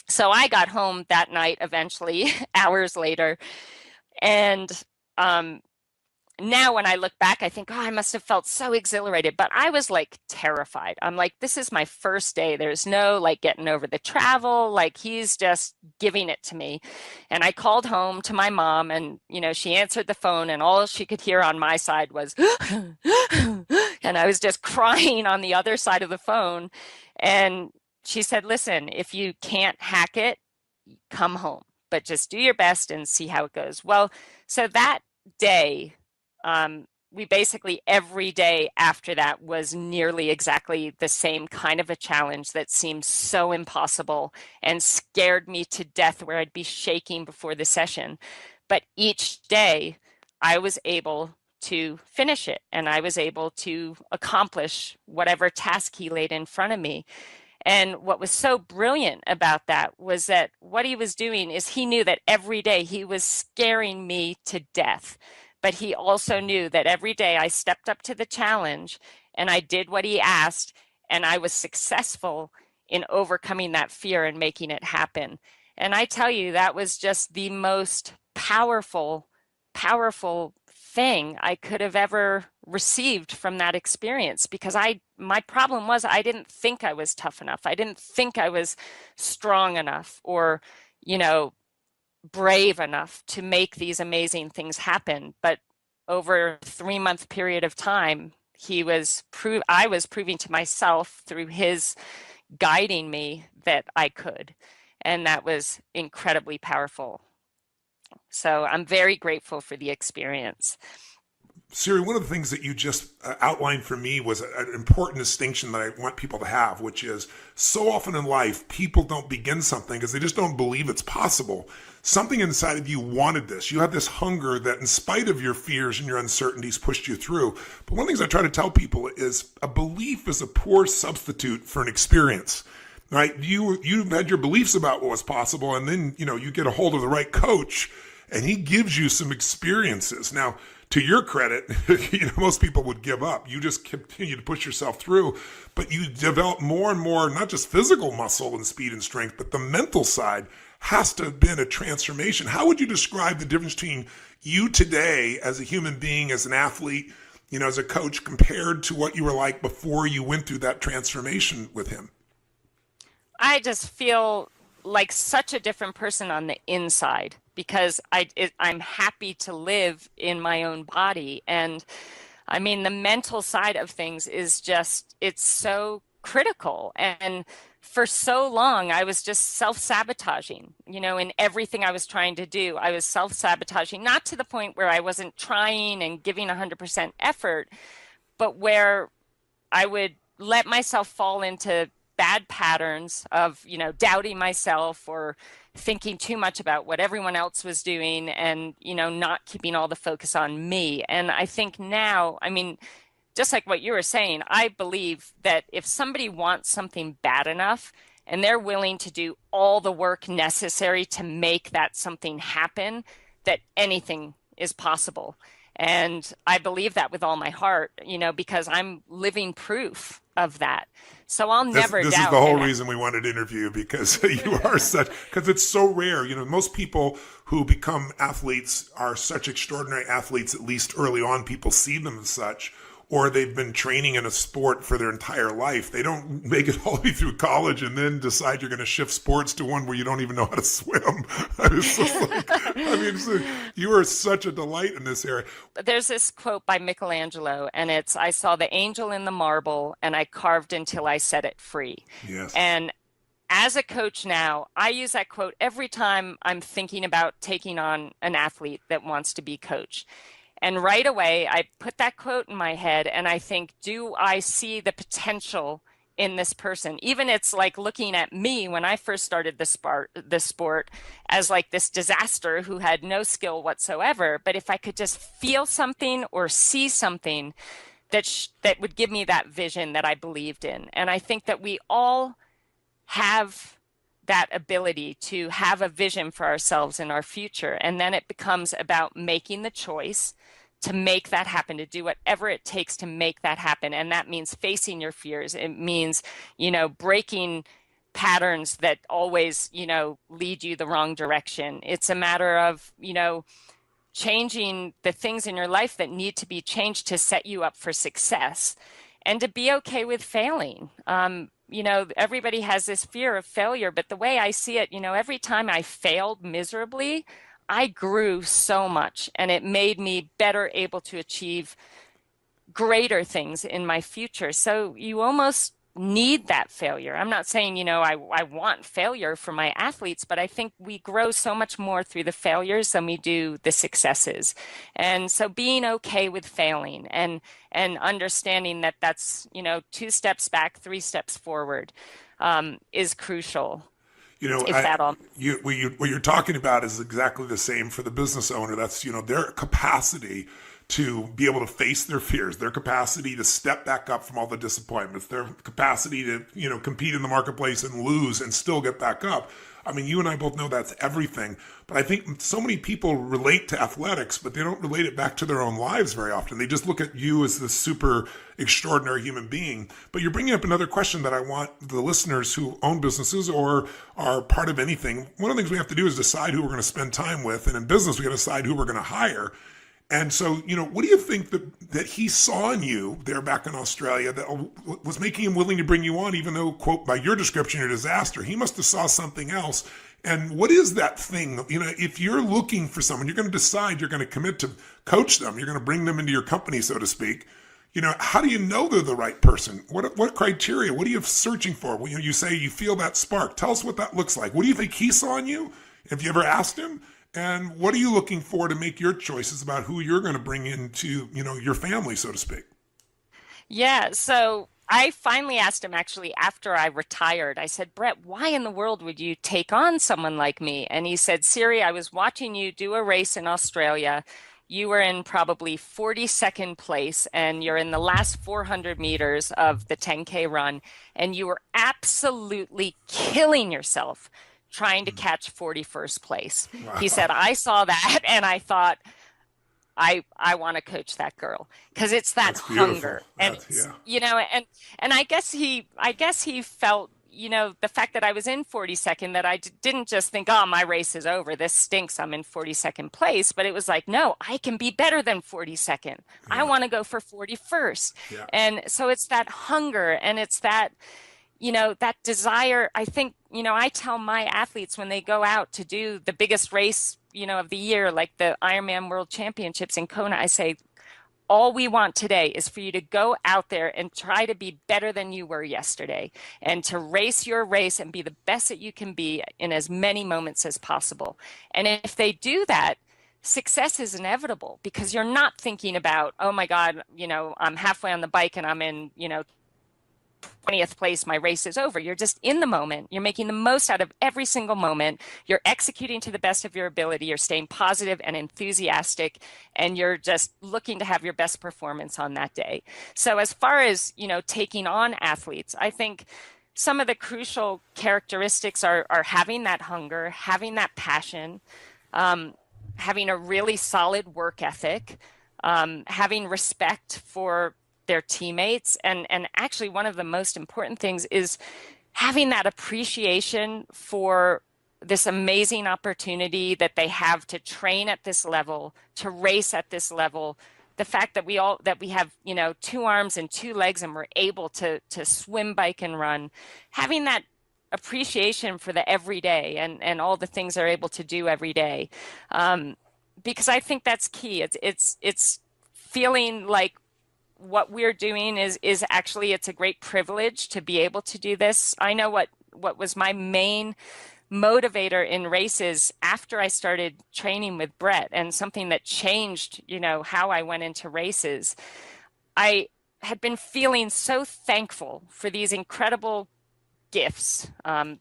So I got home that night eventually, hours later. And now when I look back, I think, oh, I must have felt so exhilarated, but I was like terrified. I'm like, this is my first day. There's no like getting over the travel. Like he's just giving it to me. And I called home to my mom and, she answered the phone and all she could hear on my side was, and I was just crying on the other side of the phone. And she said, listen, if you can't hack it, come home, but just do your best and see how it goes. Well, so that day, we basically every day after that was nearly exactly the same kind of a challenge that seemed so impossible and scared me to death where I'd be shaking before the session. But each day I was able to finish it and I was able to accomplish whatever task he laid in front of me. And what was so brilliant about that was that what he was doing is he knew that every day he was scaring me to death. But he also knew that every day I stepped up to the challenge and I did what he asked and I was successful in overcoming that fear and making it happen. And I tell you, that was just the most powerful thing I could have ever received from that experience because my problem was I didn't think I was tough enough. I didn't think I was strong enough or, brave enough to make these amazing things happen. But over a 3-month period of time, I was proving to myself through his guiding me that I could. And that was incredibly powerful. So I'm very grateful for the experience. Siri, one of the things that you just outlined for me was an important distinction that I want people to have, which is so often in life, people don't begin something because they just don't believe it's possible. Something inside of you wanted this. You had this hunger that in spite of your fears and your uncertainties pushed you through. But one of the things I try to tell people is a belief is a poor substitute for an experience. Right? You had your beliefs about what was possible, and then, you get a hold of the right coach and he gives you some experiences. Now, to your credit, most people would give up. You just continue to push yourself through, but you develop more and more, not just physical muscle and speed and strength, but the mental side has to have been a transformation. How would you describe the difference between you today as a human being, as an athlete, as a coach, compared to what you were like before you went through that transformation with him? I just feel like such a different person on the inside because I'm happy to live in my own body. And I mean, the mental side of things is just, it's so critical. And for so long, I was just self-sabotaging, in everything I was trying to do. I was self-sabotaging, not to the point where I wasn't trying and giving 100% effort, but where I would let myself fall into bad patterns of, doubting myself or thinking too much about what everyone else was doing and, not keeping all the focus on me. And I think now, just like what you were saying, I believe that if somebody wants something bad enough and they're willing to do all the work necessary to make that something happen, that anything is possible. And I believe that with all my heart, because I'm living proof of that. So I'll never doubt. This is the whole reason we wanted to interview you, because you are because it's so rare. Most people who become athletes are such extraordinary athletes, at least early on, people see them as such, or they've been training in a sport for their entire life. They don't make it all the way through college and then decide you're going to shift sports to one where you don't even know how to swim. It's just like, I mean, you are such a delight in this area. There's this quote by Michelangelo, and it's, I saw the angel in the marble, and I carved until I set it free. Yes. And as a coach now, I use that quote every time I'm thinking about taking on an athlete that wants to be coach. And right away, I put that quote in my head and I think, do I see the potential in this person? Even it's like looking at me when I first started the sport as like this disaster who had no skill whatsoever. But if I could just feel something or see something that would give me that vision that I believed in. And I think that we all have that ability to have a vision for ourselves in our future. And then it becomes about making the choice to make that happen, to do whatever it takes to make that happen. And that means facing your fears. It means, breaking patterns that always, lead you the wrong direction. It's a matter of, changing the things in your life that need to be changed to set you up for success and to be okay with failing. Everybody has this fear of failure, but the way I see it, every time I failed miserably, I grew so much and it made me better able to achieve greater things in my future. So you almost need that failure. I'm not saying, I want failure for my athletes, but I think we grow so much more through the failures than we do the successes. And so being okay with failing and understanding that that's, 2 steps back, 3 steps forward, is crucial. What you're talking about is exactly the same for the business owner. That's, their capacity to be able to face their fears, their capacity to step back up from all the disappointments, their capacity to, compete in the marketplace and lose and still get back up. I mean, you and I both know that's everything. But I think so many people relate to athletics, but they don't relate it back to their own lives very often. They just look at you as this super extraordinary human being. But you're bringing up another question that I want the listeners who own businesses or are part of anything. One of the things we have to do is decide who we're going to spend time with. And in business, we got to decide who we're going to hire. And so, what do you think that he saw in you there back in Australia that was making him willing to bring you on, even though, quote, by your description, you're a disaster? He must have saw something else. And what is that thing? If you're looking for someone, you're going to decide you're going to commit to coach them. You're going to bring them into your company, so to speak. How do you know they're the right person? What criteria? What are you searching for? You say you feel that spark. Tell us what that looks like. What do you think he saw in you? Have you ever asked him? And what are you looking for to make your choices about who you're going to bring into, your family, so to speak? Yeah, so I finally asked him actually after I retired. I said, Brett, why in the world would you take on someone like me? And he said, Siri, I was watching you do a race in Australia. You were in probably 42nd place and you're in the last 400 meters of the 10K run. And you were absolutely killing yourself trying to catch 41st place. Wow. He said, I saw that and I thought, I want to coach that girl because it's that hunger. And and I guess he felt, the fact that I was in 42nd, that I didn't just think, oh, my race is over. This stinks. I'm in 42nd place. But it was like, no, I can be better than 42nd. Yeah. I want to go for 41st. Yeah. And so it's that hunger and it's that, that desire. I think, I tell my athletes when they go out to do the biggest race, of the year, like the Ironman World Championships in Kona, I say, all we want today is for you to go out there and try to be better than you were yesterday and to race your race and be the best that you can be in as many moments as possible. And if they do that, success is inevitable because you're not thinking about, oh my God, I'm halfway on the bike and I'm in, 20th place, my race is over. You're just in the moment. You're making the most out of every single moment. You're executing to the best of your ability. You're staying positive and enthusiastic, and you're just looking to have your best performance on that day. So as far as, taking on athletes, I think some of the crucial characteristics are having that hunger, having that passion, having a really solid work ethic, having respect for their teammates. And actually one of the most important things is having that appreciation for this amazing opportunity that they have to train at this level, to race at this level, the fact that we have, you know, 2 arms and 2 legs and we're able to swim, bike, and run, having that appreciation for the everyday and all the things they're able to do every day. Because I think that's key. It's feeling like what we're doing is actually, it's a great privilege to be able to do this. I know what was my main motivator in races after I started training with Brett, and something that changed, you know, how I went into races. I had been feeling so thankful for these incredible gifts, and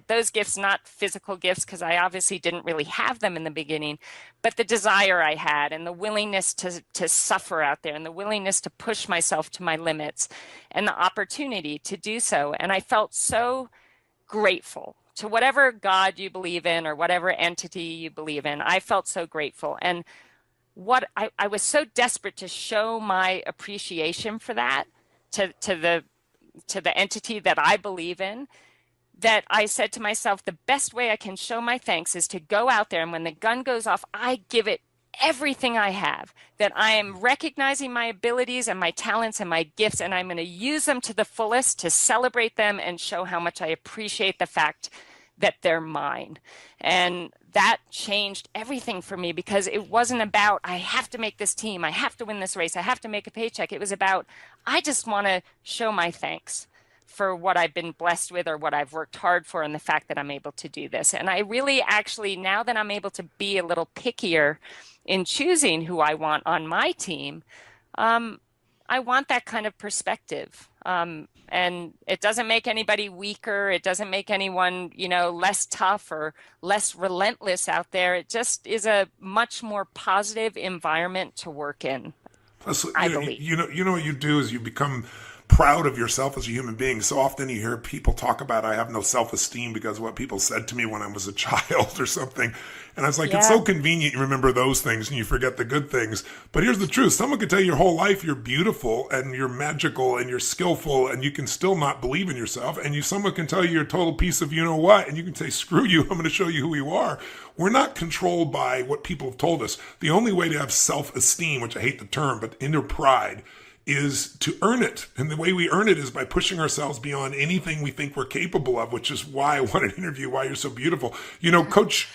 those gifts, not physical gifts, because I obviously didn't really have them in the beginning, but the desire I had and the willingness to suffer out there and the willingness to push myself to my limits and the opportunity to do so. And I felt so grateful to whatever God you believe in or whatever entity you believe in. I felt so grateful. And what I was so desperate to show my appreciation for that to the entity that I believe in, that I said to myself, the best way I can show my thanks is to go out there, and when the gun goes off, I give it everything I have, that I am recognizing my abilities and my talents and my gifts, and I'm going to use them to the fullest to celebrate them and show how much I appreciate the fact that they're mine. And that changed everything for me, because it wasn't about, I have to make this team, I have to win this race, I have to make a paycheck. It was about, I just want to show my thanks for what I've been blessed with or what I've worked hard for, and the fact that I'm able to do this. And I really actually, now that I'm able to be a little pickier in choosing who I want on my team, I want that kind of perspective. And it doesn't make anybody weaker. It doesn't make anyone, you know, less tough or less relentless out there. It just is a much more positive environment to work in. Plus, I believe. You know what you do is you become proud of yourself as a human being. So often you hear people talk about, I have no self-esteem because of what people said to me when I was a child or something. And I was like, It's so convenient you remember those things and you forget the good things. But here's the truth. Someone could tell you your whole life you're beautiful and you're magical and you're skillful, and you can still not believe in yourself. And someone can tell you you're a total piece of you know what, and you can say, screw you, I'm going to show you who you are. We're not controlled by what people have told us. The only way to have self-esteem, which I hate the term, but inner pride, is to earn it. And the way we earn it is by pushing ourselves beyond anything we think we're capable of, which is why I wanted to interview Why You're So Beautiful. You know, Coach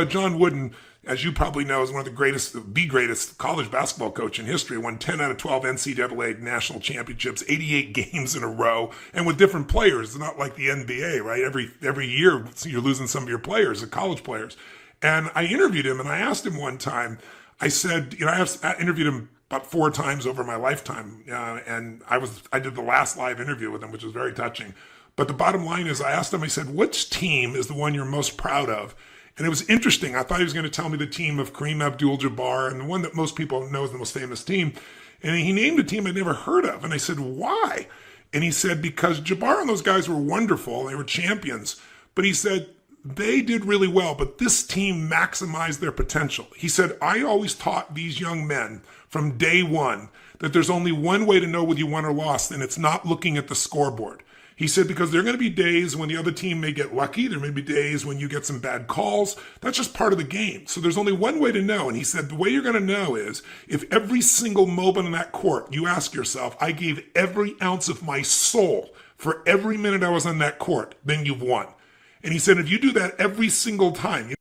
John Wooden, as you probably know, is one of the greatest college basketball coach in history. Won 10 out of 12 NCAA national championships, 88 games in a row, and with different players. It's not like the NBA, right? Every year you're losing some of your players, the college players. And I interviewed him, and I asked him one time, I said, you know, I interviewed him about 4 times over my lifetime. And I did the last live interview with him, which was very touching. But the bottom line is, I asked him, I said, which team is the one you're most proud of? And it was interesting. I thought he was going to tell me the team of Kareem Abdul-Jabbar, and the one that most people know is the most famous team. And he named a team I'd never heard of. And I said, why? And he said, because Jabbar and those guys were wonderful. They were champions. But he said, they did really well, but this team maximized their potential. He said, I always taught these young men from day one that there's only one way to know whether you won or lost, and it's not looking at the scoreboard. He said, because there are going to be days when the other team may get lucky. There may be days when you get some bad calls. That's just part of the game. So there's only one way to know. And he said, the way you're going to know is if every single moment in that court, you ask yourself, I gave every ounce of my soul for every minute I was on that court, then you've won. And he said, if you do that every single time,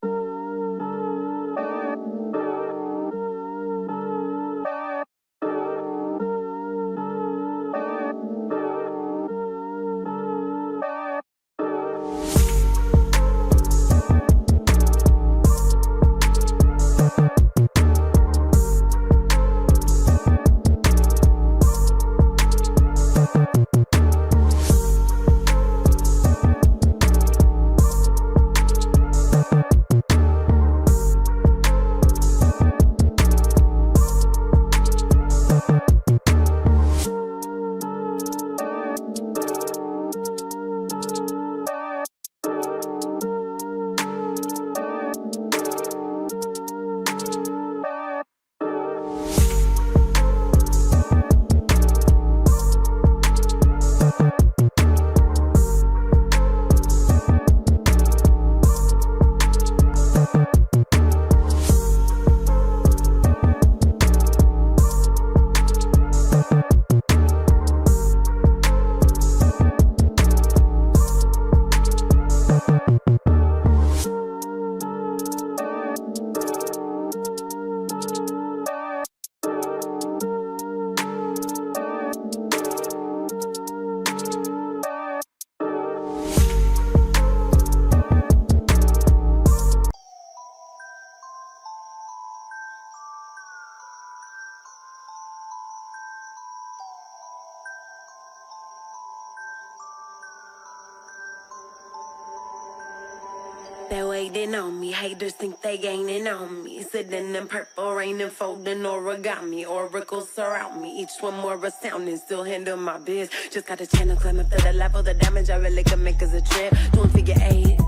They're waiting on me. Haters think they gaining on me. Sitting in purple rain and folding origami. Oracles surround me. Each one more astounding. Still handle my biz. Just got a channel climb up to the level. The damage I really can make is a trip. Don't figure eight.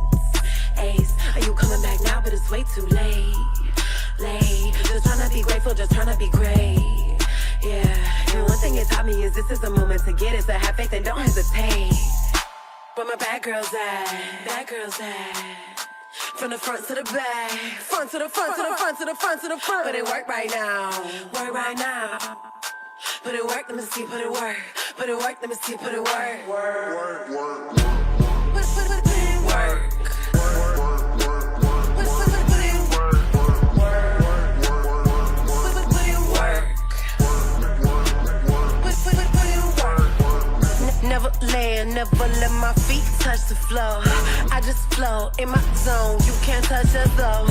Ace, are you coming back now? But it's way too late. Just trying to be grateful. Just trying to be great. Yeah. And one thing it taught me is this is the moment to get it. So have faith and don't hesitate. Where my bad girls at? Bad girls at? From the front to the back, front to the front to the front to the front to the front. But it work right now, work right now. Put it work, let me see, put it work. Put it work, let me see, put it work. Work. Put it work. Never land, never let my feet touch the floor. I just flow in my zone, you can't touch us though.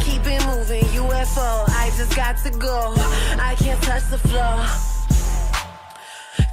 Keep it moving, UFO, I just got to go. I can't touch the floor.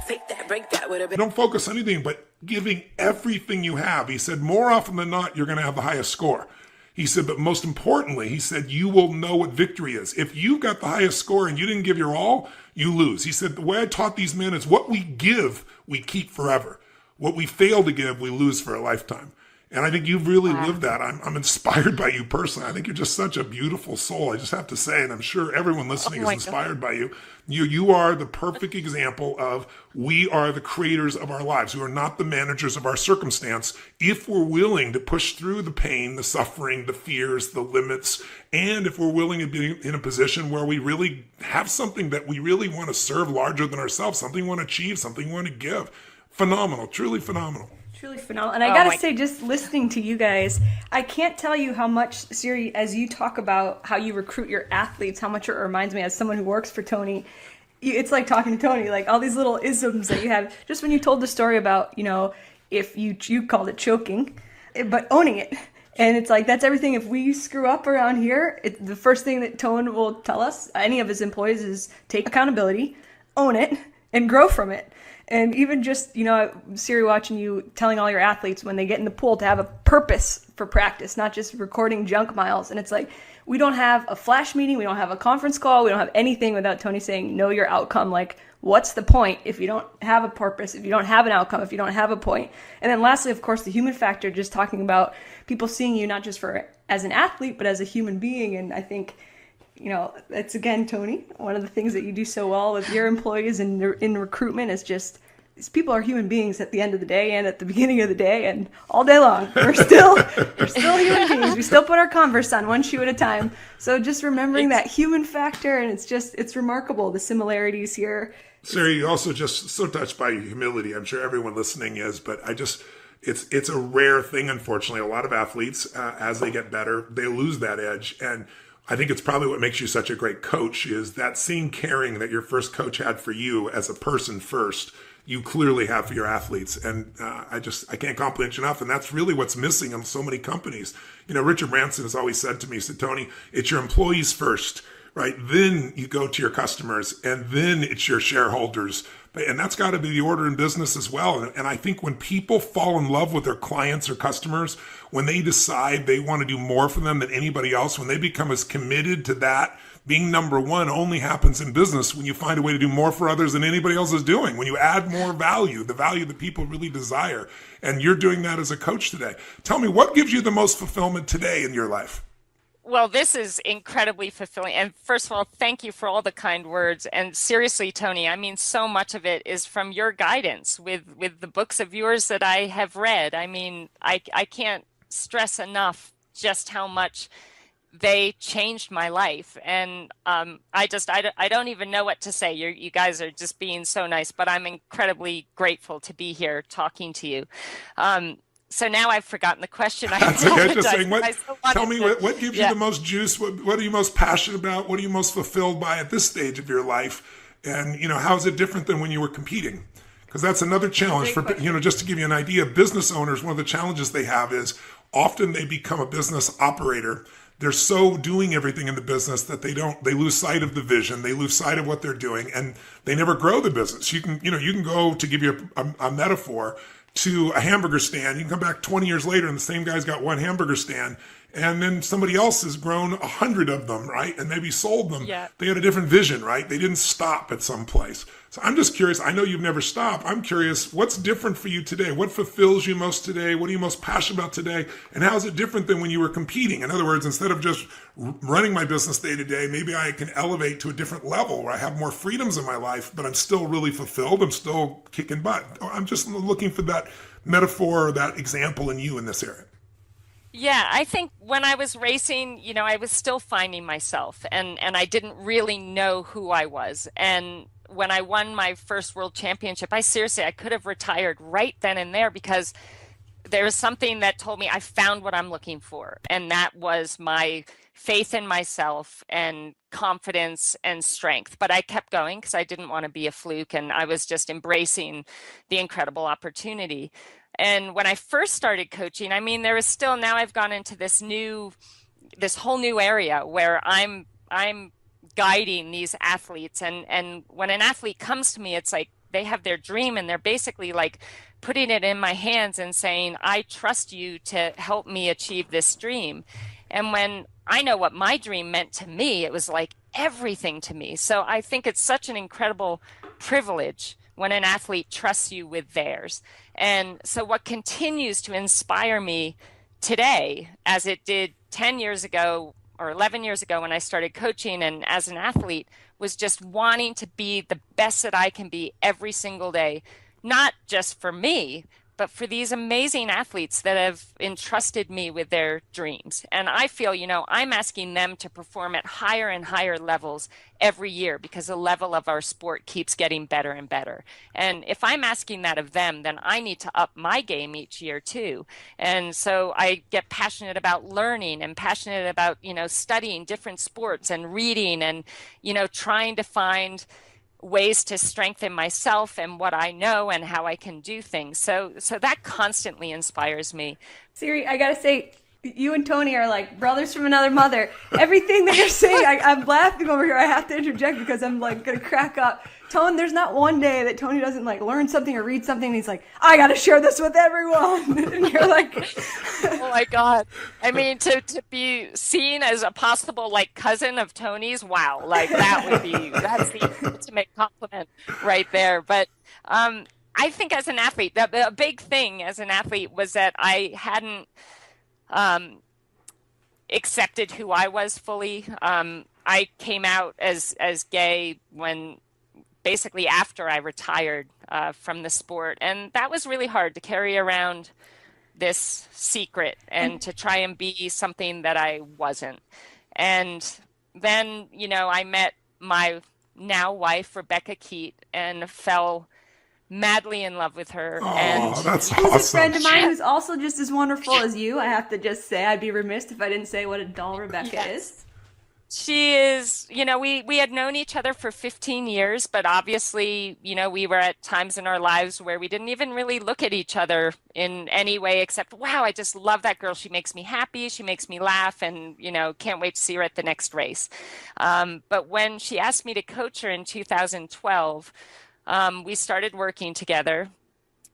Take that, break that with a bit. Don't focus on anything but giving everything you have. He said, more often than not, you're going to have the highest score. He said, but most importantly, he said, you will know what victory is. If you got the highest score and you didn't give your all, you lose. He said, the way I taught these men is what we give, we keep forever. What we fail to give, we lose for a lifetime. And I think you've really lived that. I'm inspired by you personally. I think you're just such a beautiful soul. I just have to say, and I'm sure everyone listening is inspired by you. You are the perfect example of we are the creators of our lives. We are not the managers of our circumstance. If we're willing to push through the pain, the suffering, the fears, the limits, and if we're willing to be in a position where we really have something that we really want to serve larger than ourselves, something we want to achieve, something we want to give. Phenomenal, truly phenomenal. Truly phenomenal. And I gotta say, just listening to you guys, I can't tell you how much, Siri, as you talk about how you recruit your athletes, how much it reminds me as someone who works for Tony. It's like talking to Tony, like all these little isms that you have. Just when you told the story about, if you called it choking, but owning it. And it's like, that's everything. If we screw up around here, the first thing that Tone will tell us, any of his employees, is take accountability, own it, and grow from it. And even just, Siri, watching you telling all your athletes when they get in the pool to have a purpose for practice, not just recording junk miles. And it's like, we don't have a flash meeting, we don't have a conference call, we don't have anything without Tony saying, know your outcome. Like, what's the point if you don't have a purpose, if you don't have an outcome, if you don't have a point? And then lastly, of course, the human factor, just talking about people seeing you not just as an athlete, but as a human being. And I think, it's again, Tony, one of the things that you do so well with your employees and in recruitment is just, these people are human beings at the end of the day and at the beginning of the day and all day long. We're still human beings. We still put our Converse on one shoe at a time. So just remembering that human factor, and it's remarkable, the similarities here. Siri, you're also just so touched by your humility. I'm sure everyone listening is, but it's a rare thing, unfortunately. A lot of athletes, as they get better, they lose that edge. And I think it's probably what makes you such a great coach is that same caring that your first coach had for you as a person first, you clearly have for your athletes. And I can't compliment you enough. And that's really what's missing in so many companies. Richard Branson has always said to me, he said, Tony, it's your employees first, right? Then you go to your customers, and then it's your shareholders. And that's got to be the order in business as well. And I think when people fall in love with their clients or customers, when they decide they want to do more for them than anybody else, when they become as committed to that, being number one only happens in business when you find a way to do more for others than anybody else is doing. When you add more value, the value that people really desire. And you're doing that as a coach today. Tell me, what gives you the most fulfillment today in your life? Well, this is incredibly fulfilling. And first of all, thank you for all the kind words. And seriously, Tony, I mean, so much of it is from your guidance with the books of yours that I have read. I mean, I can't stress enough just how much they changed my life. And I don't even know what to say. You guys are just being so nice, but I'm incredibly grateful to be here talking to you. So now I've forgotten the question. That's okay. Just saying, tell me what gives you the most juice? What are you most passionate about? What are you most fulfilled by at this stage of your life? And, how is it different than when you were competing? Because that's another challenge for, just to give you an idea, business owners, one of the challenges they have is often they become a business operator. They're so doing everything in the business that they lose sight of the vision. They lose sight of what they're doing, and they never grow the business. You can go, to give you a metaphor, to a hamburger stand. You can come back 20 years later and the same guy's got one hamburger stand, and then somebody else has grown 100 of them, right? And maybe sold them. Yeah. They had a different vision, right? They didn't stop at some place. So I'm just curious. I know you've never stopped. I'm curious, what's different for you today? What fulfills you most today? What are you most passionate about today? And how is it different than when you were competing? In other words, instead of just running my business day to day, maybe I can elevate to a different level where I have more freedoms in my life, but I'm still really fulfilled. I'm still kicking butt. I'm just looking for that metaphor or that example in you in this area. Yeah, I think when I was racing, I was still finding myself and I didn't really know who I was. And when I won my first world championship, I could have retired right then and there because there was something that told me I found what I'm looking for. And that was my faith in myself and confidence and strength. But I kept going because I didn't want to be a fluke and I was just embracing the incredible opportunity. And when I first started coaching, I mean, there was still, now I've gone into this whole new area where I'm guiding these athletes. And when an athlete comes to me, it's like they have their dream and they're basically like putting it in my hands and saying, I trust you to help me achieve this dream. And when I know what my dream meant to me, it was like everything to me. So I think it's such an incredible privilege when an athlete trusts you with theirs. And so what continues to inspire me today, as it did 10 years ago or 11 years ago when I started coaching and as an athlete, was just wanting to be the best that I can be every single day, not just for me, but for these amazing athletes that have entrusted me with their dreams. And I feel, I'm asking them to perform at higher and higher levels every year because the level of our sport keeps getting better and better. And if I'm asking that of them, then I need to up my game each year too. And so I get passionate about learning and passionate about, studying different sports and reading and, trying to find ways to strengthen myself and what I know and how I can do things. So that constantly inspires me. Siri, I gotta say, you and Tony are like brothers from another mother. Everything that you're saying, I'm laughing over here. I have to interject because I'm like gonna crack up. Tony, there's not one day that Tony doesn't like learn something or read something and he's like, I gotta share this with everyone. And you're like, oh my God. I mean, to be seen as a possible like cousin of Tony's, wow, like that's the ultimate compliment right there. But I think as an athlete, the big thing as an athlete was that I hadn't accepted who I was fully. I came out as gay when basically after I retired from the sport. And that was really hard to carry around this secret and to try and be something that I wasn't. And then, I met my now wife, Rebecca Keat, and fell madly in love with her. Oh, and that's who's awesome. a friend of mine who's also just as wonderful as you. I have to just say, I'd be remiss if I didn't say what a doll Rebecca is. She is, we had known each other for 15 years, but obviously, we were at times in our lives where we didn't even really look at each other in any way except, wow, I just love that girl. She makes me happy. She makes me laugh and, can't wait to see her at the next race. But when she asked me to coach her in 2012, we started working together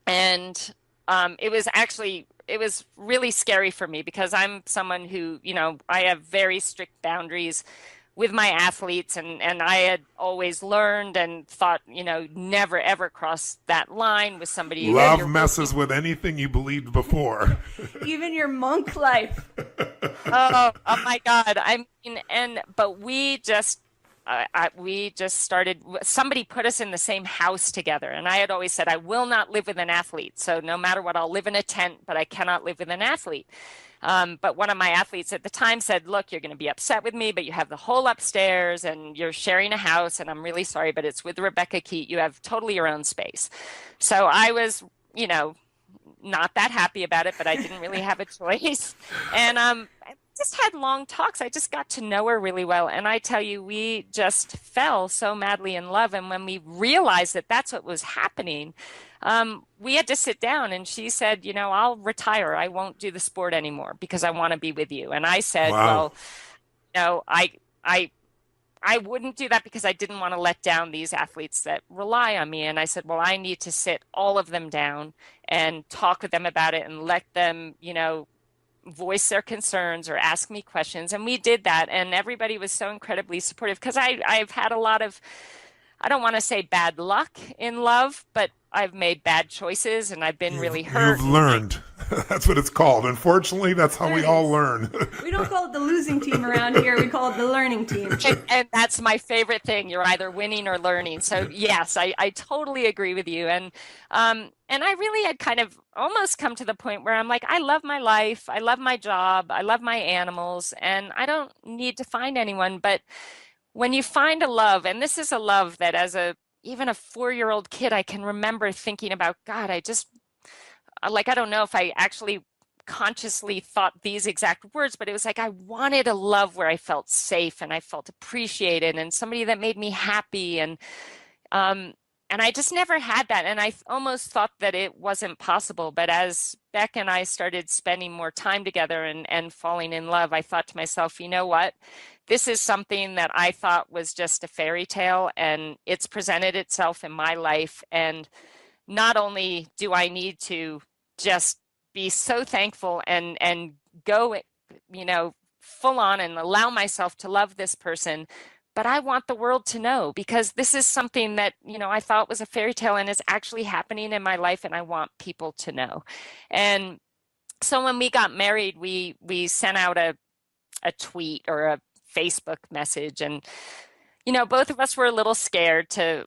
and it was really scary for me because I'm someone who, I have very strict boundaries with my athletes and I had always learned and thought, never ever cross that line with somebody. Love messes with anything you believed before. Even your monk life. Oh my God. But we just started, somebody put us in the same house together. And I had always said, I will not live with an athlete. So no matter what, I'll live in a tent, but I cannot live with an athlete. But one of my athletes at the time said, look, you're going to be upset with me, but you have the whole upstairs and you're sharing a house. And I'm really sorry, but it's with Rebecca Keat. You have totally your own space. So I was, not that happy about it, but I didn't really have a choice. And I just had long talks. I just got to know her really well. And I tell you, we just fell so madly in love. And when we realized that that's what was happening, we had to sit down and she said, I'll retire. I won't do the sport anymore because I want to be with you. And I said, Wow. well, I wouldn't do that because I didn't want to let down these athletes that rely on me. And I said, well, I need to sit all of them down and talk with them about it and let them, voice their concerns or ask me questions. And we did that. And everybody was so incredibly supportive because I've had a lot of, I don't want to say bad luck in love, but I've made bad choices and I've been really hurt. You've learned. That's what it's called. Unfortunately, that's how we all learn. We don't call it the losing team around here. We call it the learning team. And that's my favorite thing. You're either winning or learning. So yes, I totally agree with you. And I really had kind of almost come to the point where I'm like, I love my life. I love my job. I love my animals. And I don't need to find anyone. But when you find a love, and this is a love that as even a 4-year-old kid, I can remember thinking about, God, I don't know if I actually consciously thought these exact words, but it was like I wanted a love where I felt safe and I felt appreciated and somebody that made me happy. And I just never had that. And I almost thought that it wasn't possible. But as Beck and I started spending more time together and falling in love, I thought to myself, you know what? This is something that I thought was just a fairy tale, and it's presented itself in my life. And not only do I need to just be so thankful and go, full on and allow myself to love this person, but I want the world to know, because this is something that, I thought was a fairy tale and is actually happening in my life, and I want people to know. And so when we got married, we sent out a tweet or a Facebook message, and both of us were a little scared to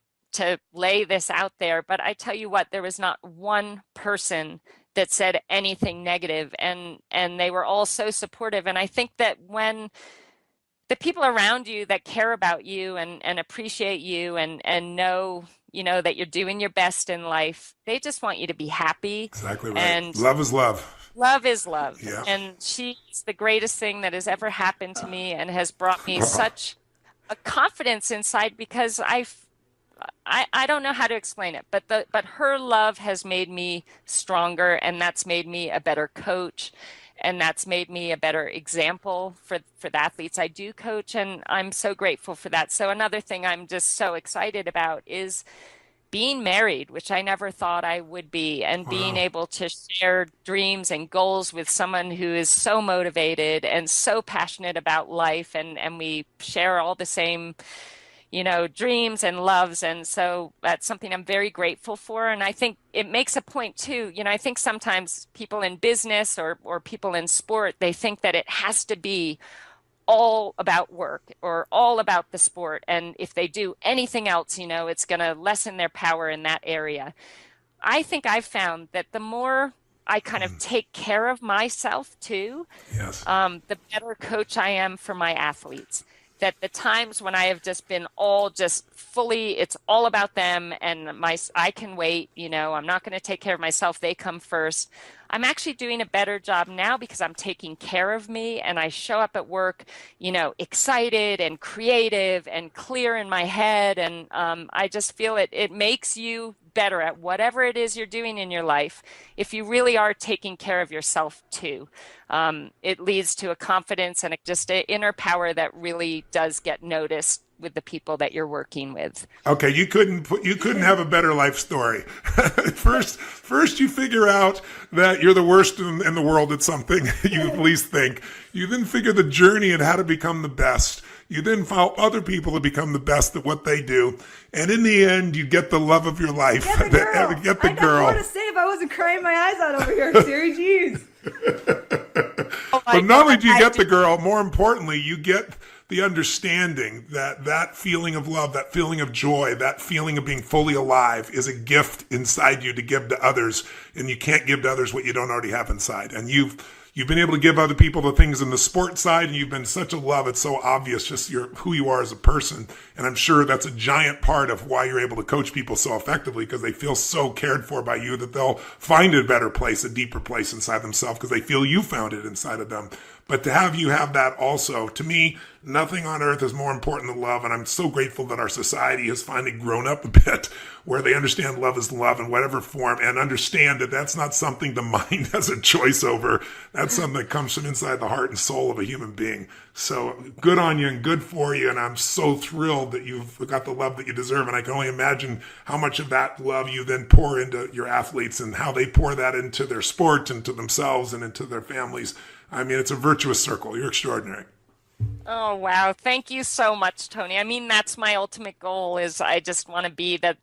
lay this out there, but I tell you what, there was not one person that said anything negative, and they were all so supportive. And I think that when the people around you that care about you and appreciate you and know that you're doing your best in life, they just want you to be happy. Exactly right. And love is love. Love is love. Yeah. And she's the greatest thing that has ever happened to me and has brought me such a confidence inside, because I don't know how to explain it, but her love has made me stronger, and that's made me a better coach, and that's made me a better example for the athletes I do coach, and I'm so grateful for that. So another thing I'm just so excited about is being married, which I never thought I would be, and being able to share dreams and goals with someone who is so motivated and so passionate about life, and we share all the same dreams and loves. And so that's something I'm very grateful for. And I think it makes a point too. I think sometimes people in business or people in sport, they think that it has to be all about work or all about the sport. And if they do anything else, it's going to lessen their power in that area. I think I've found that the more I kind of take care of myself too, yes, the better coach I am for my athletes. That the times when I have just been it's all about them and I can wait, I'm not going to take care of myself. They come first. I'm actually doing a better job now because I'm taking care of me, and I show up at work, excited and creative and clear in my head. And I just feel it makes you better at whatever it is you're doing in your life if you really are taking care of yourself too. It leads to a confidence and just an inner power that really does get noticed with the people that you're working with. Okay, you couldn't have a better life story. First you figure out that you're the worst in the world at something you at least think. You then figure the journey and how to become the best. You then follow other people to become the best at what they do. And in the end, you get the love of your life. Get the girl. I don't know what to say if I wasn't crying my eyes out over here, Siri. Jeez. But not only do you get the girl, more importantly, you get the understanding that feeling of love, that feeling of joy, that feeling of being fully alive is a gift inside you to give to others. And you can't give to others what you don't already have inside. And you've been able to give other people the things in the sport side, and you've been such a love. It's so obvious just who you are as a person. And I'm sure that's a giant part of why you're able to coach people so effectively, because they feel so cared for by you that they'll find a better place, a deeper place inside themselves, because they feel you found it inside of them. But to have you have that also, to me, nothing on earth is more important than love. And I'm so grateful that our society has finally grown up a bit where they understand love is love in whatever form, and understand that that's not something the mind has a choice over. That's something that comes from inside the heart and soul of a human being. So good on you and good for you. And I'm so thrilled that you've got the love that you deserve. And I can only imagine how much of that love you then pour into your athletes and how they pour that into their sport and to themselves and into their families. I mean, it's a virtuous circle. You're extraordinary. Oh, wow. Thank you so much, Tony. I mean, that's my ultimate goal is I just want to be the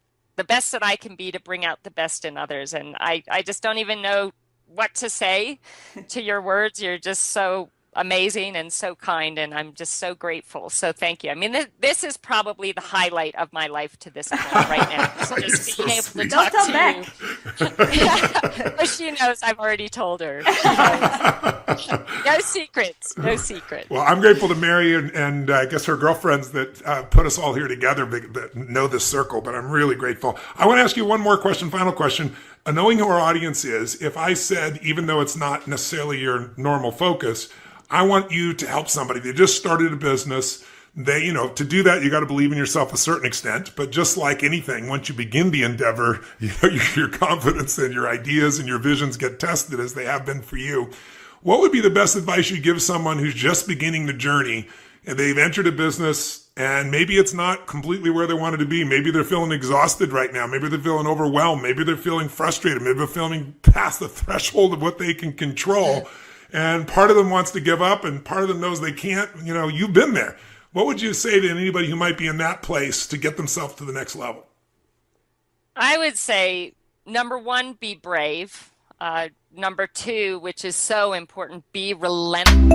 best that I can be to bring out the best in others. And I just don't even know what to say to your words. You're just so amazing and so kind, and I'm just so grateful. So thank you. I mean, this is probably the highlight of my life to this point right now. So just being able to talk Don't tell to Beck. you. Well, she knows I've already told her. No secrets. No secrets. Well, I'm grateful to Mary and I guess her girlfriends that put us all here together that know this circle, but I'm really grateful. I want to ask you one more question, final question. Knowing who our audience is, if I said, even though it's not necessarily your normal focus, I want you to help somebody. They just started a business. To do that, you got to believe in yourself a certain extent. But just like anything, once you begin the endeavor, your confidence and your ideas and your visions get tested as they have been for you. What would be the best advice you give someone who's just beginning the journey and they've entered a business and maybe it's not completely where they wanted to be? Maybe they're feeling exhausted right now. Maybe they're feeling overwhelmed. Maybe they're feeling frustrated. Maybe they're feeling past the threshold of what they can control. And part of them wants to give up and part of them knows they can't. You've been there. What would you say to anybody who might be in that place to get themselves to the next level? I would say, number one, be brave. Number two, which is so important, be relentless.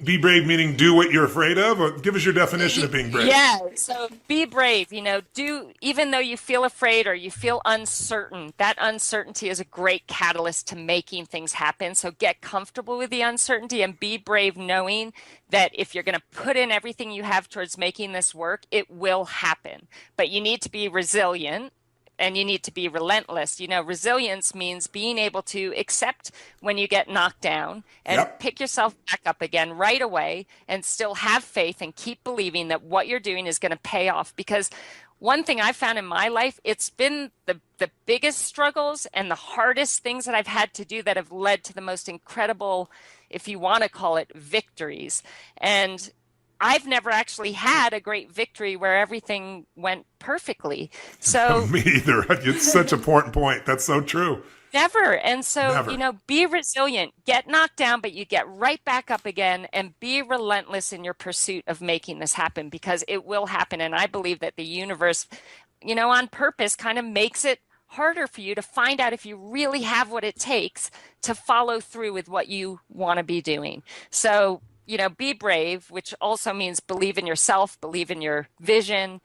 Be brave meaning do what you're afraid of, or give us your definition of being brave. Yeah, so be brave, even though you feel afraid or you feel uncertain, that uncertainty is a great catalyst to making things happen. So get comfortable with the uncertainty and be brave knowing that if you're going to put in everything you have towards making this work, it will happen. But you need to be resilient. And you need to be relentless. Resilience means being able to accept when you get knocked down and pick yourself back up again right away and still have faith and keep believing that what you're doing is going to pay off. Because one thing I've found in my life, it's been the biggest struggles and the hardest things that I've had to do that have led to the most incredible, if you want to call it, victories. And I've never actually had a great victory where everything went perfectly. So me either. It's such an important point. That's so true. Never. And so, Never. Be resilient, get knocked down, but you get right back up again and be relentless in your pursuit of making this happen because it will happen. And I believe that the universe, on purpose kind of makes it harder for you to find out if you really have what it takes to follow through with what you want to be doing. So, be brave, which also means believe in yourself, believe in your vision,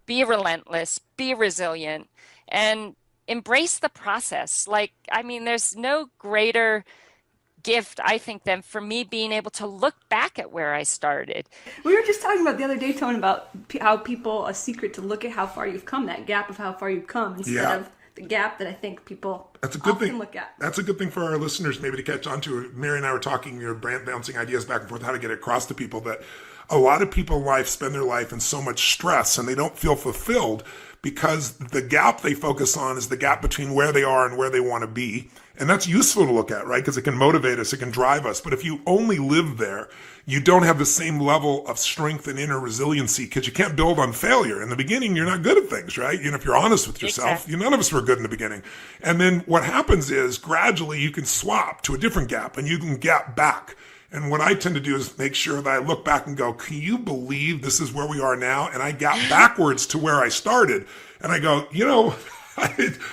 be relentless, be resilient, and embrace the process. There's no greater gift, I think, than for me being able to look back at where I started. We were just talking about the other day, Tone, about how a secret to look at how far you've come, that gap of how far you've come instead of the gap that I think people often look at. That's a good thing for our listeners maybe to catch on to. Mary and I were talking, bouncing ideas back and forth, how to get across to people that a lot of people in life spend their life in so much stress and they don't feel fulfilled because the gap they focus on is the gap between where they are and where they want to be. And that's useful to look at, right? Because it can motivate us, it can drive us. But if you only live there, you don't have the same level of strength and inner resiliency because you can't build on failure. In the beginning, you're not good at things, right? If you're honest with yourself, Exactly. None of us were good in the beginning. And then what happens is gradually you can swap to a different gap and you can gap back. And what I tend to do is make sure that I look back and go, can you believe this is where we are now? And I gap backwards to where I started. And I go,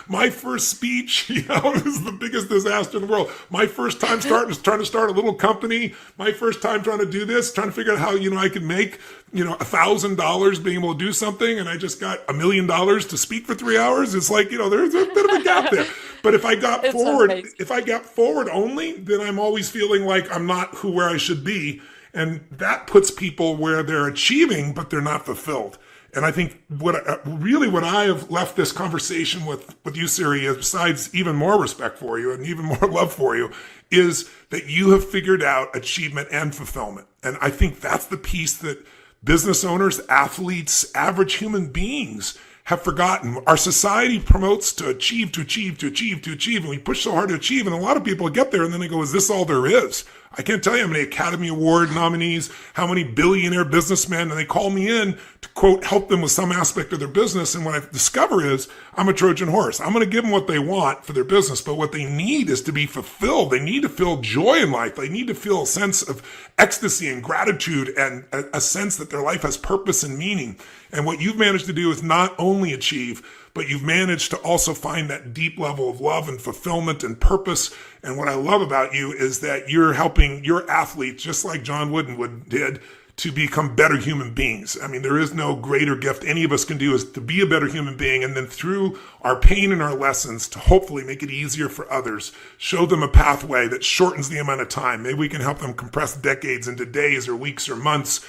my first speech, is the biggest disaster in the world. My first time trying to start a little company. My first time trying to do this, trying to figure out how, I could make, $1,000 being able to do something. And I just got $1 million to speak for 3 hours. It's like, there's a bit of a gap there. But if I got It's forward, amazing. if I got forward only, then I'm always feeling like I'm not where I should be. And that puts people where they're achieving, but they're not fulfilled. And I think what I have left this conversation with you, Siri, besides even more respect for you and even more love for you, is that you have figured out achievement and fulfillment. And I think that's the piece that business owners, athletes, average human beings have forgotten. Our society promotes to achieve, to achieve, to achieve, to achieve, and we push so hard to achieve. And a lot of people get there and then they go, is this all there is? I can't tell you how many Academy Award nominees, how many billionaire businessmen, and they call me in to, quote, help them with some aspect of their business. And what I discover is I'm a Trojan horse. I'm going to give them what they want for their business, but what they need is to be fulfilled. They need to feel joy in life. They need to feel a sense of ecstasy and gratitude and a sense that their life has purpose and meaning. And what you've managed to do is not only achieve, but you've managed to also find that deep level of love and fulfillment and purpose. And what I love about you is that you're helping your athletes, just like John Wooden did, to become better human beings. I mean, there is no greater gift any of us can do is to be a better human being. And then through our pain and our lessons to hopefully make it easier for others, show them a pathway that shortens the amount of time. Maybe we can help them compress decades into days or weeks or months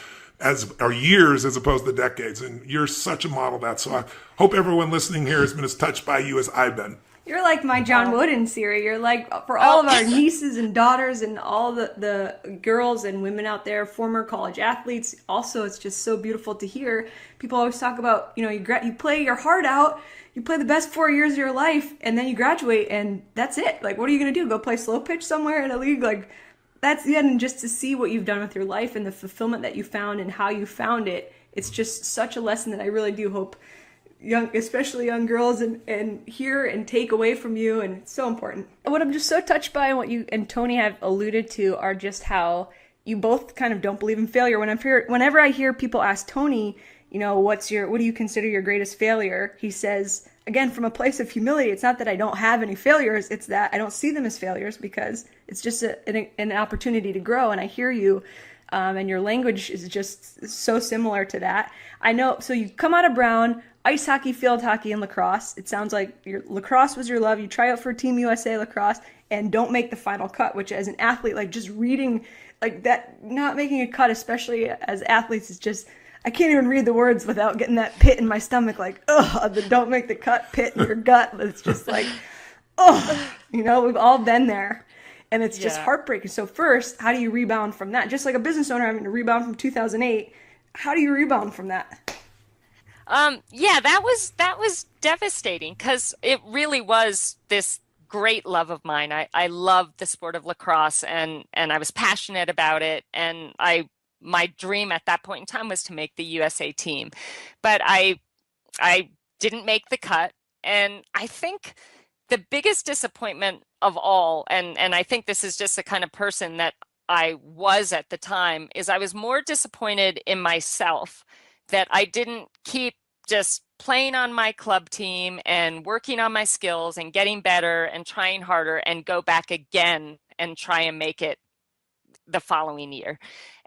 or years as opposed to decades. And you're such a model of that. So I hope everyone listening here has been as touched by you as I've been. You're like my John Wooden, Siri. You're like, for all of our nieces and daughters and all the girls and women out there, former college athletes. Also, it's just so beautiful to hear. People always talk about, you play your heart out, you play the best 4 years of your life, and then you graduate, and that's it. Like, what are you going to do? Go play slow pitch somewhere in a league? Like, that's the end. And just to see what you've done with your life and the fulfillment that you found and how you found it, it's just such a lesson that I really do hope especially young girls and hear and take away from you, and it's so important. What I'm just so touched by and what you and Tony have alluded to are just how you both kind of don't believe in failure. Whenever I hear people ask Tony, what do you consider your greatest failure? He says, again, from a place of humility, it's not that I don't have any failures, it's that I don't see them as failures because it's just an opportunity to grow. And I hear you, and your language is just so similar to that. I know, so you come out of Brown, ice hockey, field hockey, and lacrosse. It sounds like lacrosse was your love. You try out for Team USA lacrosse and don't make the final cut, which as an athlete, like just reading like that, not making a cut, especially as athletes, is just, I can't even read the words without getting that pit in my stomach, like, the don't make the cut pit in your gut. It's just like, we've all been there. And it's just heartbreaking. So first, how do you rebound from that? Just like a business owner having to rebound from 2008, how do you rebound from that? That was devastating because it really was this great love of mine. I loved the sport of lacrosse and I was passionate about it. And my dream at that point in time was to make the USA team, but I didn't make the cut. And I think the biggest disappointment of all, and I think this is just the kind of person that I was at the time, is I was more disappointed in myself that I didn't keep just playing on my club team and working on my skills and getting better and trying harder and go back again and try and make it the following year.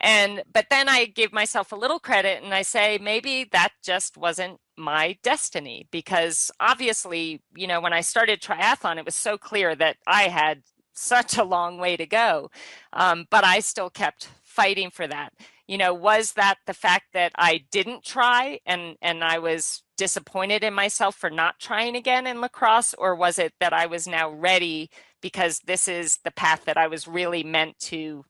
But then I give myself a little credit and I say, maybe that just wasn't my destiny, because obviously, when I started triathlon, it was so clear that I had such a long way to go. But I still kept fighting for that. Was that the fact that I didn't try and I was disappointed in myself for not trying again in lacrosse? Or was it that I was now ready because this is the path that I was really meant to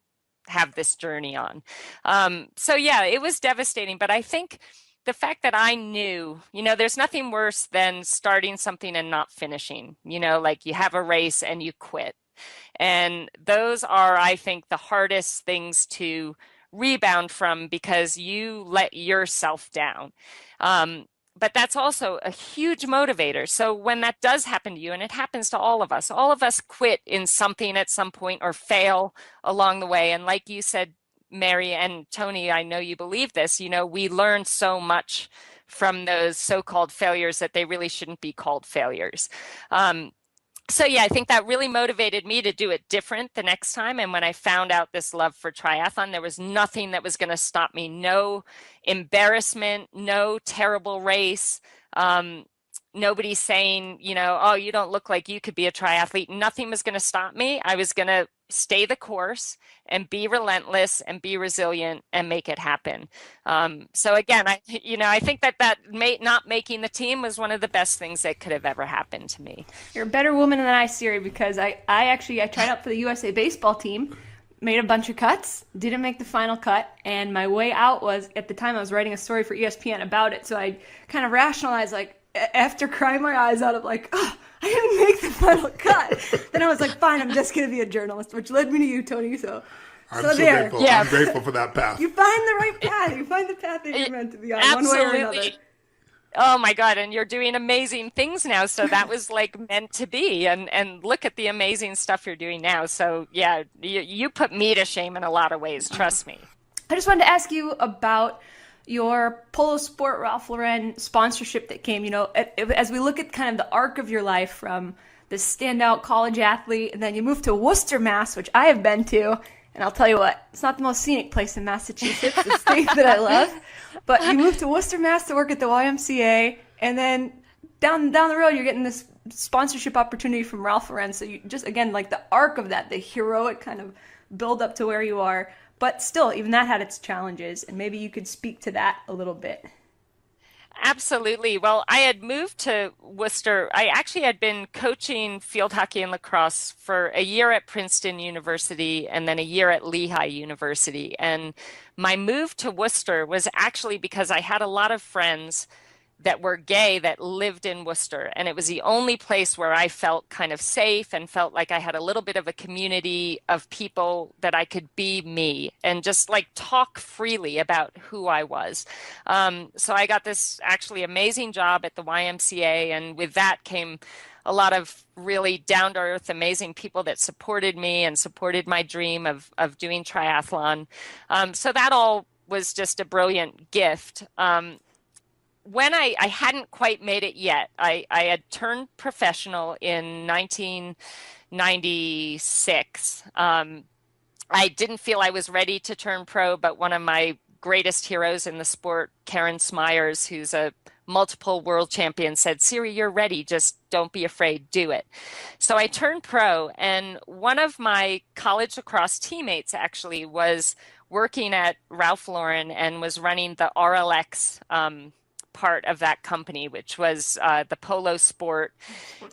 have this journey on? It was devastating. But I think the fact that I knew, there's nothing worse than starting something and not finishing, like you have a race and you quit. And those are, I think, the hardest things to rebound from because you let yourself down. But that's also a huge motivator. So when that does happen to you, and it happens to all of us quit in something at some point or fail along the way. And like you said, Mary and Tony, I know you believe this, we learn so much from those so-called failures that they really shouldn't be called failures. I think that really motivated me to do it different the next time. And when I found out this love for triathlon, there was nothing that was going to stop me. No embarrassment, no terrible race. Nobody's saying, oh, you don't look like you could be a triathlete. Nothing was going to stop me. I was going to stay the course and be relentless and be resilient and make it happen. So again, I think not making the team was one of the best things that could have ever happened to me. You're a better woman than I, Siri, because I tried out for the USA baseball team, made a bunch of cuts, didn't make the final cut, and my way out was, at the time I was writing a story for ESPN about it, so I kind of rationalized, like, after crying my eyes out of like, oh, I didn't make the final cut. Then I was like, fine, I'm just going to be a journalist, which led me to you, Tony. So there. Grateful. Yeah. I'm grateful for that path. You find the right path. You find the path that you're meant to be on, Absolutely. one way or another. Oh my God, and you're doing amazing things now. So that was like meant to be. And look at the amazing stuff you're doing now. So yeah, you put me to shame in a lot of ways, trust me. I just wanted to ask you about your Polo Sport Ralph Lauren sponsorship that came, as we look at kind of the arc of your life from the standout college athlete, and then you moved to Worcester, Mass, which I have been to, and I'll tell you what, it's not the most scenic place in Massachusetts, the state that I love, but you moved to Worcester, Mass to work at the YMCA, and then down the road you're getting this sponsorship opportunity from Ralph Lauren, so you just, again, like the arc of that, the heroic kind of build up to where you are. But still, even that had its challenges, and maybe you could speak to that a little bit. Absolutely. Well, I had moved to Worcester. I actually had been coaching field hockey and lacrosse for a year at Princeton University and then a year at Lehigh University. And my move to Worcester was actually because I had a lot of friends that were gay that lived in Worcester. And it was the only place where I felt kind of safe and felt like I had a little bit of a community of people that I could be me and just like talk freely about who I was. So I got this actually amazing job at the YMCA. And with that came a lot of really down to earth, amazing people that supported me and supported my dream of doing triathlon. So that all was just a brilliant gift. When I hadn't quite made it yet, I had turned professional in 1996. I didn't feel I was ready to turn pro, but one of my greatest heroes in the sport, Karen Smyers, who's a multiple world champion, said, Siri, you're ready. Just don't be afraid. Do it. So I turned pro, and one of my college lacrosse teammates actually was working at Ralph Lauren and was running the RLX part of that company, which was the polo sport.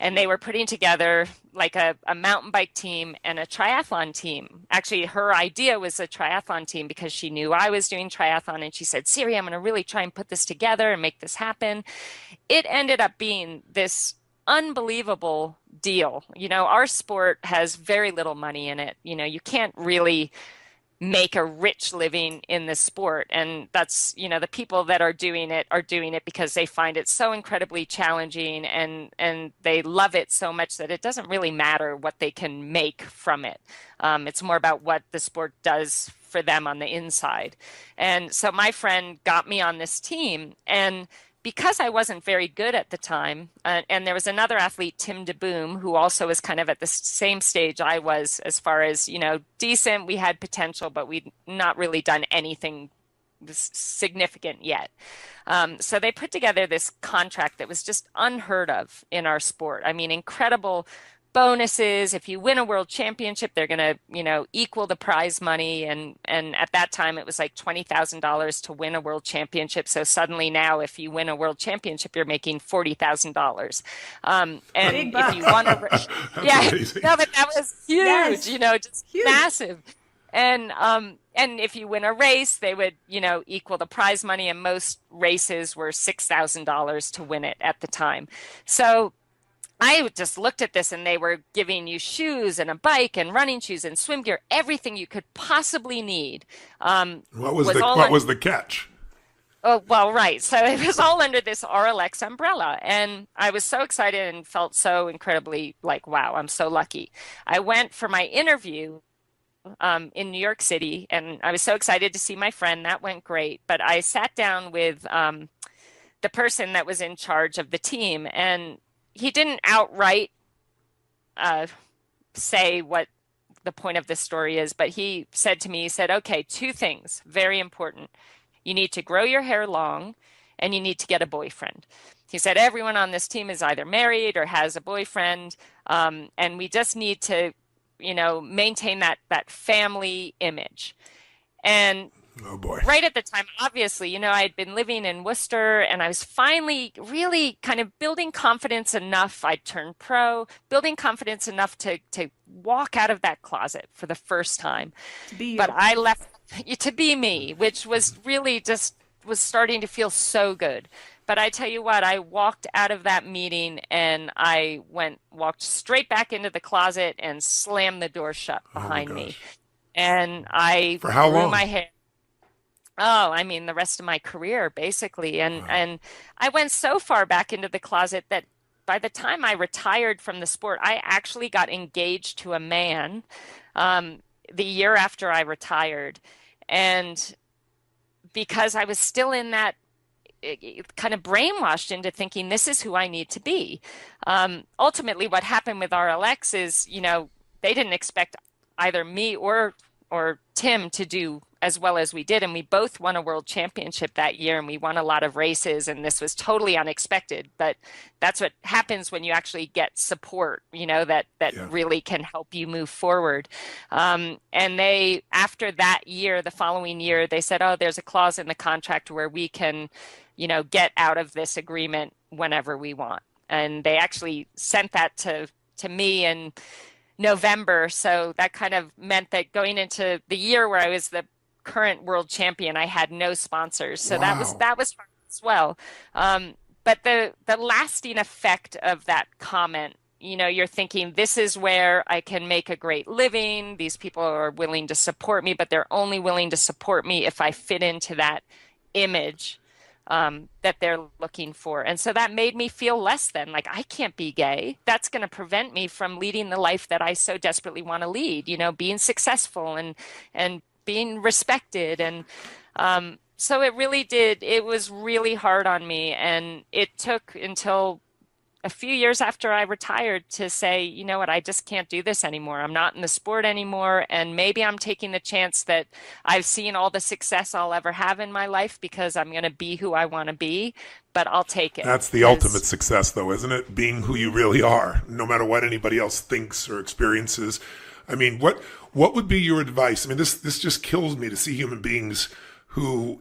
And they were putting together like a mountain bike team and a triathlon team. Actually, her idea was a triathlon team because she knew I was doing triathlon. And she said, Siri, I'm going to really try and put this together and make this happen. It ended up being this unbelievable deal. Our sport has very little money in it. You can't really make a rich living in this sport. And that's, the people that are doing it because they find it so incredibly challenging and they love it so much that it doesn't really matter what they can make from it. It's more about what the sport does for them on the inside. And so my friend got me on this team, and because I wasn't very good at the time, and there was another athlete, Tim DeBoom, who also was kind of at the same stage I was as far as, decent, we had potential, but we'd not really done anything significant yet. So they put together this contract that was just unheard of in our sport. I mean, incredible bonuses. If you win a world championship, they're going to, equal the prize money. And at that time, it was like $20,000 to win a world championship. So suddenly now, if you win a world championship, you're making $40,000. And if you won no, but that was huge, Yes. Just huge. Massive. And if you win a race, they would, equal the prize money. And most races were $6,000 to win it at the time. So I just looked at this, and they were giving you shoes and a bike and running shoes and swim gear, everything you could possibly need. What was the catch? Oh, well, right. So it was all under this RLX umbrella. And I was so excited and felt so incredibly like, wow, I'm so lucky. I went for my interview in New York City, and I was so excited to see my friend. That went great. But I sat down with the person that was in charge of the team, and he didn't outright say what the point of this story is, but he said to me, he said, okay, two things, very important. You need to grow your hair long, and you need to get a boyfriend. He said, everyone on this team is either married or has a boyfriend, and we just need to, maintain that family image. And Oh boy. right at the time, obviously, I'd been living in Worcester and I was finally really kind of building confidence enough. I'd turned pro, building confidence enough to walk out of that closet for the first time. But I left to be me, which was really just was starting to feel so good. But I tell you what, I walked out of that meeting and I walked straight back into the closet and slammed the door shut behind me. And I For how grew long? my hair. Oh, I mean, the rest of my career, basically. And I went so far back into the closet that by the time I retired from the sport, I actually got engaged to a man the year after I retired. And because I was still in that kind of brainwashed into thinking this is who I need to be. Ultimately, what happened with RLX is, they didn't expect either me or Tim to do as well as we did. And we both won a world championship that year and we won a lot of races. And this was totally unexpected. But that's what happens when you actually get support, that really can help you move forward. And they, after that year, the following year, they said, oh, there's a clause in the contract where we can, get out of this agreement whenever we want. And they actually sent that to me in November. So that kind of meant that going into the year where I was the current world champion, I had no sponsors. So that was hard as well. But the lasting effect of that comment, you're thinking, this is where I can make a great living. These people are willing to support me, but they're only willing to support me if I fit into that image that they're looking for. And so that made me feel less than, like, I can't be gay. That's going to prevent me from leading the life that I so desperately want to lead, being successful and being respected. And so it was really hard on me. And it took until a few years after I retired to say, you know what, I just can't do this anymore. I'm not in the sport anymore. And maybe I'm taking the chance that I've seen all the success I'll ever have in my life because I'm going to be who I want to be, but I'll take it. That's the ultimate success, though, isn't it? Being who you really are, no matter what anybody else thinks or experiences. I mean, what would be your advice? I mean, this just kills me to see human beings who,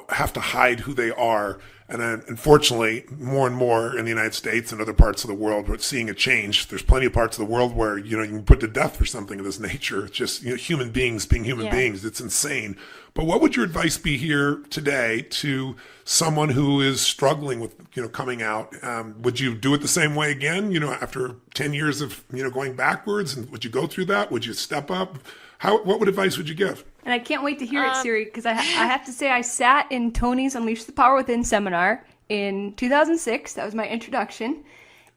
have to hide who they are. And unfortunately, more and more in the United States and other parts of the world, we're seeing a change. There's plenty of parts of the world where, you can put to death for something of this nature. It's just, human beings being human beings. It's insane. But what would your advice be here today to someone who is struggling with, coming out? Would you do it the same way again, after 10 years of, going backwards? And would you go through that? Would you step up? What advice would you give? And I can't wait to hear it, Siri, because I have to say I sat in Tony's Unleash the Power Within seminar in 2006. That was my introduction.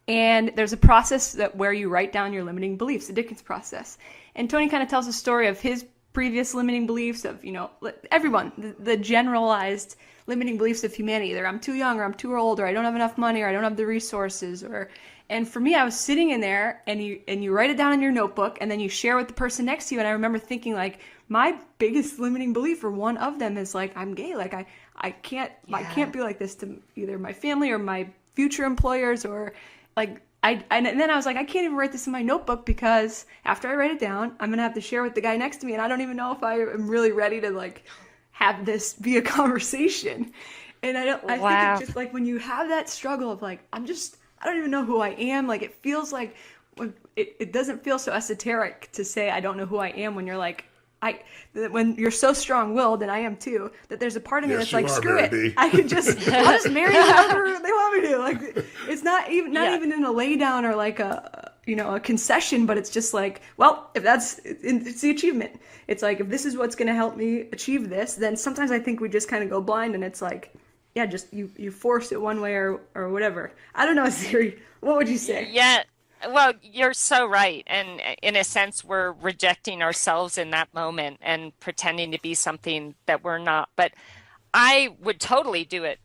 And there's a process where you write down your limiting beliefs, the Dickens process. And Tony kind of tells a story of his previous limiting beliefs of, everyone, the generalized limiting beliefs of humanity. Either I'm too young or I'm too old or I don't have enough money or I don't have the resources and for me, I was sitting in there and you write it down in your notebook and then you share with the person next to you. And I remember thinking, like, my biggest limiting belief, or one of them, is like, I'm gay. Like I can't be like this to either my family or my future employers or like, and then I was like, I can't even write this in my notebook because after I write it down, I'm going to have to share with the guy next to me. And I don't even know if I am really ready to like have this be a conversation. And I think it's just like when you have that struggle of like, I don't even know who I am. Like, it feels like it doesn't feel so esoteric to say I don't know who I am when you're like, when you're so strong-willed, and I am too, that there's a part of me that's like, screw it. I'll just marry whoever they want me to. Like, it's not even in a lay down or like a concession, but it's just like, well, if it's the achievement. It's like, if this is what's going to help me achieve this, then sometimes I think we just kind of go blind and it's like, yeah, just you force it one way or whatever. I don't know, Siri. What would you say? Yeah. Well, you're so right. And in a sense, we're rejecting ourselves in that moment and pretending to be something that we're not. But I would totally do it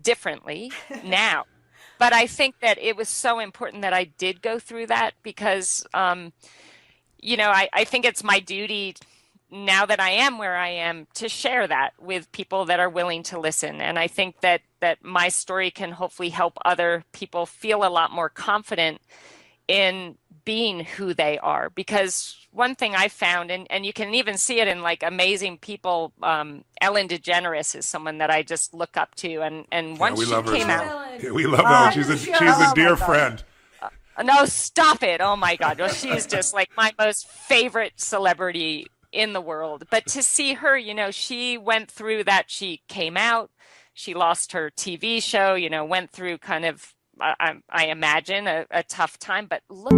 differently now. But I think that it was so important that I did go through that because, I think it's my duty now that I am where I am, to share that with people that are willing to listen. And I think that my story can hopefully help other people feel a lot more confident in being who they are. Because one thing I found, and you can even see it in like amazing people, Ellen DeGeneres is someone that I just look up to. And once we she love her came as out, well. Yeah, we love Ellen. She's a dear friend. no, stop it. Oh my God. Well, she's just like my most favorite celebrity in the world. But to see her, she went through that. She came out, she lost her TV show, went through kind of, I imagine, a tough time. But look.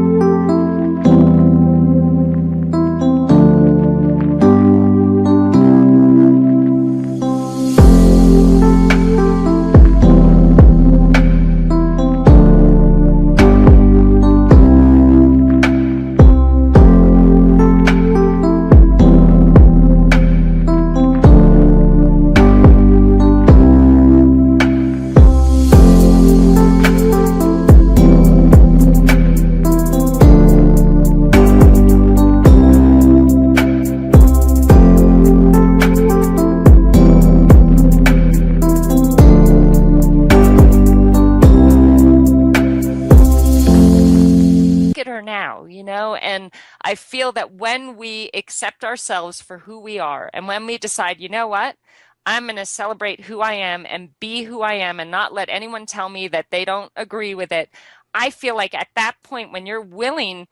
And I feel that when we accept ourselves for who we are, and when we decide, you know what, I'm going to celebrate who I am and be who I am and not let anyone tell me that they don't agree with it. I feel like at that point, when you're willing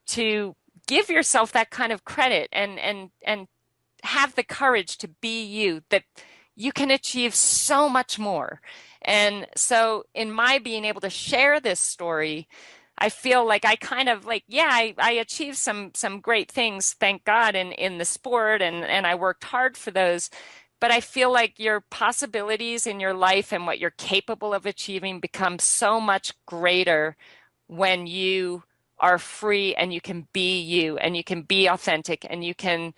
to give yourself that kind of credit and have the courage to be you, that you can achieve so much more. And so in my being able to share this story, I feel like I kind of like, I achieved some great things, thank God, in the sport, and I worked hard for those. But I feel like your possibilities in your life and what you're capable of achieving become so much greater when you are free and you can be you and you can be authentic and you can,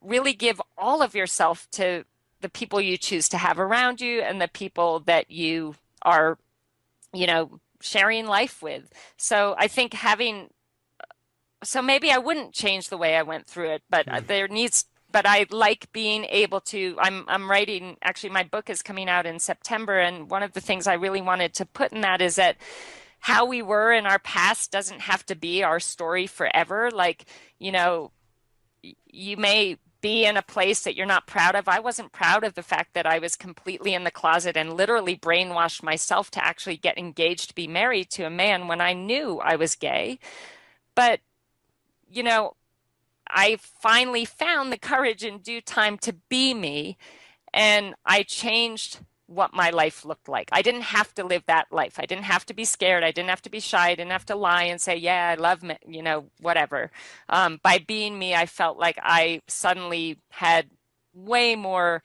really give all of yourself to the people you choose to have around you and the people that you are, sharing life with. So I think so maybe I wouldn't change the way I went through it, but but I like being able to, I'm writing, actually my book is coming out in September. And one of the things I really wanted to put in that is that how we were in our past doesn't have to be our story forever. Like, you may be in a place that you're not proud of. I wasn't proud of the fact that I was completely in the closet and literally brainwashed myself to actually get engaged to be married to a man when I knew I was gay. But, I finally found the courage in due time to be me, and I changed what my life looked like. I didn't have to live that life. I didn't have to be scared. I didn't have to be shy. I didn't have to lie and say, yeah, I love me, whatever. By being me, I felt like I suddenly had way more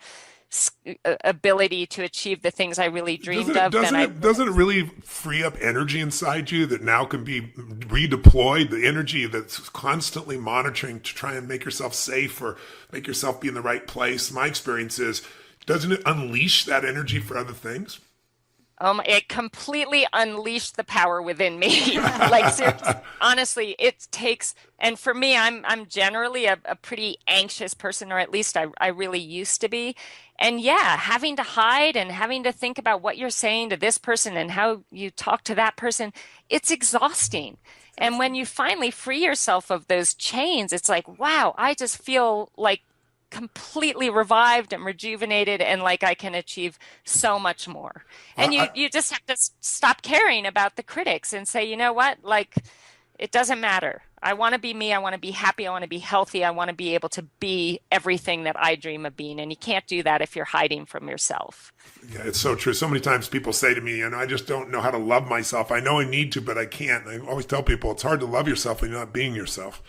ability to achieve the things I really dreamed of. Doesn't it really free up energy inside you that now can be redeployed? The energy that's constantly monitoring to try and make yourself safe or make yourself be in the right place. My experience is, doesn't it unleash that energy for other things? It completely unleashed the power within me. Like, seriously, honestly, it takes, and for me, I'm generally a pretty anxious person, or at least I really used to be. And having to hide and having to think about what you're saying to this person and how you talk to that person, it's exhausting. And when you finally free yourself of those chains, it's like, wow, I just feel like completely revived and rejuvenated and like I can achieve so much more. And you just have to stop caring about the critics and say, you know what, like, it doesn't matter. I want to be me. I want to be happy. I want to be healthy. I want to be able to be everything that I dream of being. And you can't do that if you're hiding from yourself. Yeah, it's so true. So many times people say to me, I just don't know how to love myself. I know I need to, but I can't. I always tell people it's hard to love yourself when you're not being yourself.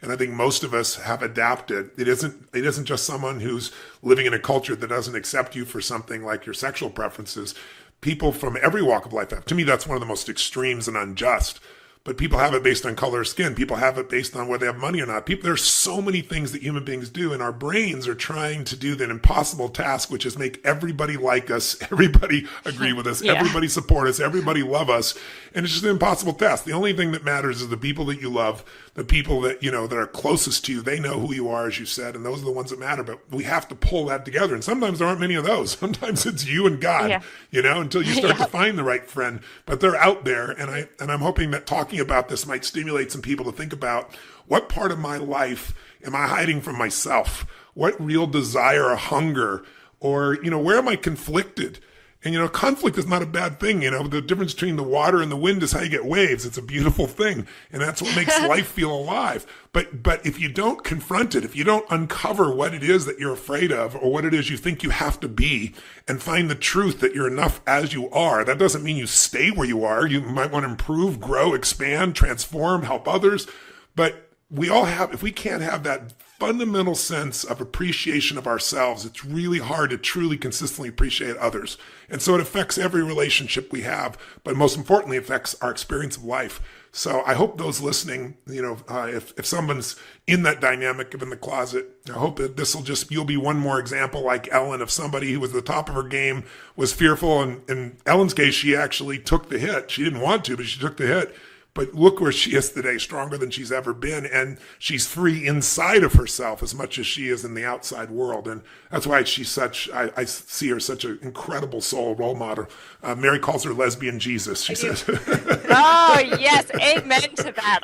And I think most of us have adapted. It isn't just someone who's living in a culture that doesn't accept you for something like your sexual preferences. People from every walk of life have. To me, that's one of the most extremes and unjust. but people have it based on color of skin. People have it based on whether they have money or not. There's so many things that human beings do, and our brains are trying to do that impossible task, which is make everybody like us, everybody agree with us, everybody support us, everybody love us. And it's just an impossible task. The only thing that matters is the people that you love, the people that, that are closest to you. They know who you are, as you said, and those are the ones that matter. But we have to pull that together. And sometimes there aren't many of those. Sometimes it's you and God, until you start to find the right friend. But they're out there. And I'm hoping that talking about this might stimulate some people to think about, what part of my life am I hiding from myself? What real desire or hunger, or, where am I conflicted? And, conflict is not a bad thing. The difference between the water and the wind is how you get waves. It's a beautiful thing. And that's what makes life feel alive. But if you don't confront it, if you don't uncover what it is that you're afraid of, or what it is you think you have to be, and find the truth that you're enough as you are, that doesn't mean you stay where you are. You might want to improve, grow, expand, transform, help others. But we all have, if we can't have that fundamental sense of appreciation of ourselves, it's really hard to truly consistently appreciate others. And so it affects every relationship we have, but most importantly, affects our experience of life. So I hope those listening, if someone's in that dynamic of in the closet, I hope that you'll be one more example like Ellen, of somebody who was at the top of her game, was fearful. And in Ellen's case, she actually took the hit. She didn't want to, but she took the hit. But look where she is today, stronger than she's ever been. And she's free inside of herself as much as she is in the outside world. And that's why she's I see her such an incredible soul role model. Mary calls her lesbian Jesus, she says. Oh, yes. Amen to that.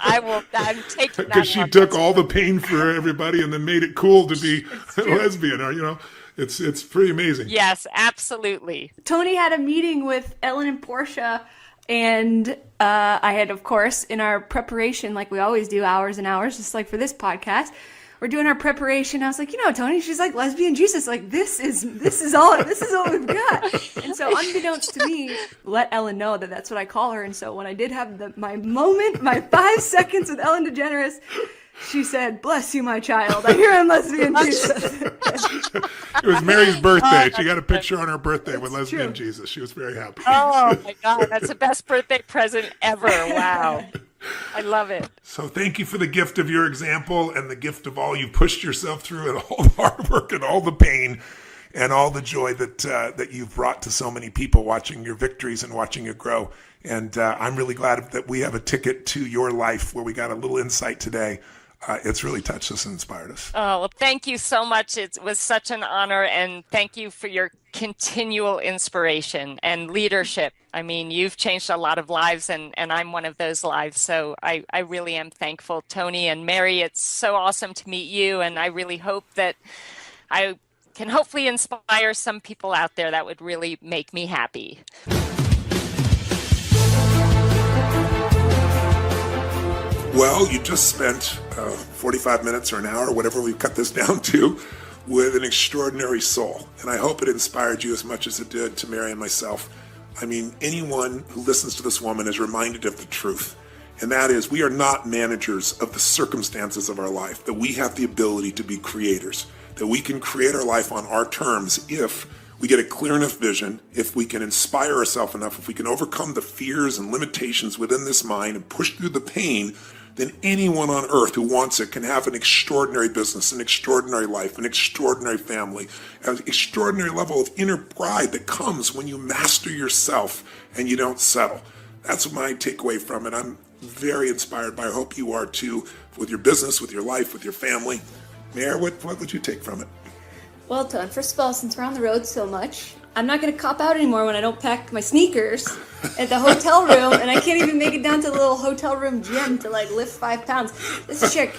I'm taking that. Because she took all the pain for everybody and then made it cool to be a lesbian, or, it's pretty amazing. Yes, absolutely. Tony had a meeting with Ellen and Portia, and I had, of course, in our preparation, like we always do, hours and hours, just like for this podcast, we're doing our preparation. I was like, Tony, she's like lesbian Jesus. Like, this is all we've got. And so, unbeknownst to me, let Ellen know that that's what I call her. And so when I did have my moment, my 5 seconds with Ellen DeGeneres, she said, "Bless you, my child. I hear I'm lesbian Jesus." It was Mary's birthday. She got a picture on her birthday with lesbian Jesus. She was very happy. Oh my God, that's the best birthday present ever. Wow. I love it. So thank you for the gift of your example, and the gift of all you pushed yourself through, and all the hard work and all the pain and all the joy that you've brought to so many people, watching your victories and watching you grow. And I'm really glad that we have a ticket to your life where we got a little insight today. It's really touched us and inspired us. Oh, well, thank you so much. It was such an honor, and thank you for your continual inspiration and leadership. I mean, you've changed a lot of lives, and I'm one of those lives. So I really am thankful. Tony and Mary, it's so awesome to meet you, and I really hope that I can hopefully inspire some people out there. That would really make me happy. Well, you just spent 45 minutes or an hour, whatever we cut this down to, with an extraordinary soul. And I hope it inspired you as much as it did to Mary and myself. I mean, anyone who listens to this woman is reminded of the truth. And that is, we are not managers of the circumstances of our life, that we have the ability to be creators, that we can create our life on our terms if we get a clear enough vision, if we can inspire ourselves enough, if we can overcome the fears and limitations within this mind and push through the pain. Then anyone on earth who wants it can have an extraordinary business, an extraordinary life, an extraordinary family, an extraordinary level of inner pride that comes when you master yourself and you don't settle. That's my takeaway from it. I'm very inspired by it. I hope you are too, with your business, with your life, with your family. Mayor, what would you take from it? Well, Ton, first of all, since we're on the road so much, I'm not going to cop out anymore when I don't pack my sneakers at the hotel room, and I can't even make it down to the little hotel room gym to like lift 5 pounds. This chick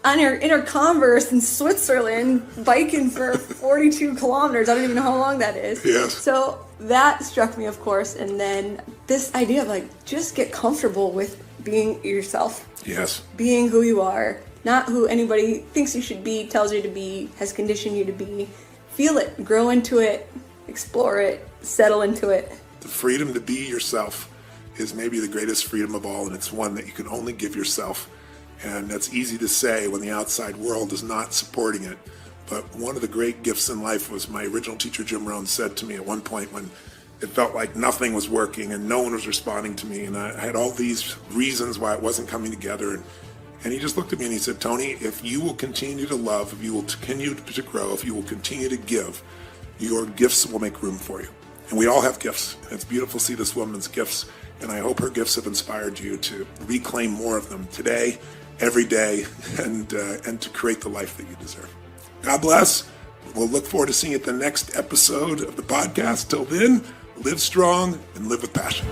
in her Converse in Switzerland biking for 42 kilometers. I don't even know how long that is. Yes. So that struck me, of course, and then this idea of like just get comfortable with being yourself. Yes. Being who you are, not who anybody thinks you should be, tells you to be, has conditioned you to be. Feel it, grow into it, explore it, settle into it. The freedom to be yourself is maybe the greatest freedom of all, and it's one that you can only give yourself. And that's easy to say when the outside world is not supporting it. But one of the great gifts in life was my original teacher, Jim Rohn, said to me at one point when it felt like nothing was working and no one was responding to me. And I had all these reasons why it wasn't coming together. And he just looked at me and he said, Tony, if you will continue to love, if you will continue to grow, if you will continue to give, your gifts will make room for you. And we all have gifts. And it's beautiful to see this woman's gifts. And I hope her gifts have inspired you to reclaim more of them today, every day, and to create the life that you deserve. God bless. We'll look forward to seeing you at the next episode of the podcast. Till then, live strong and live with passion.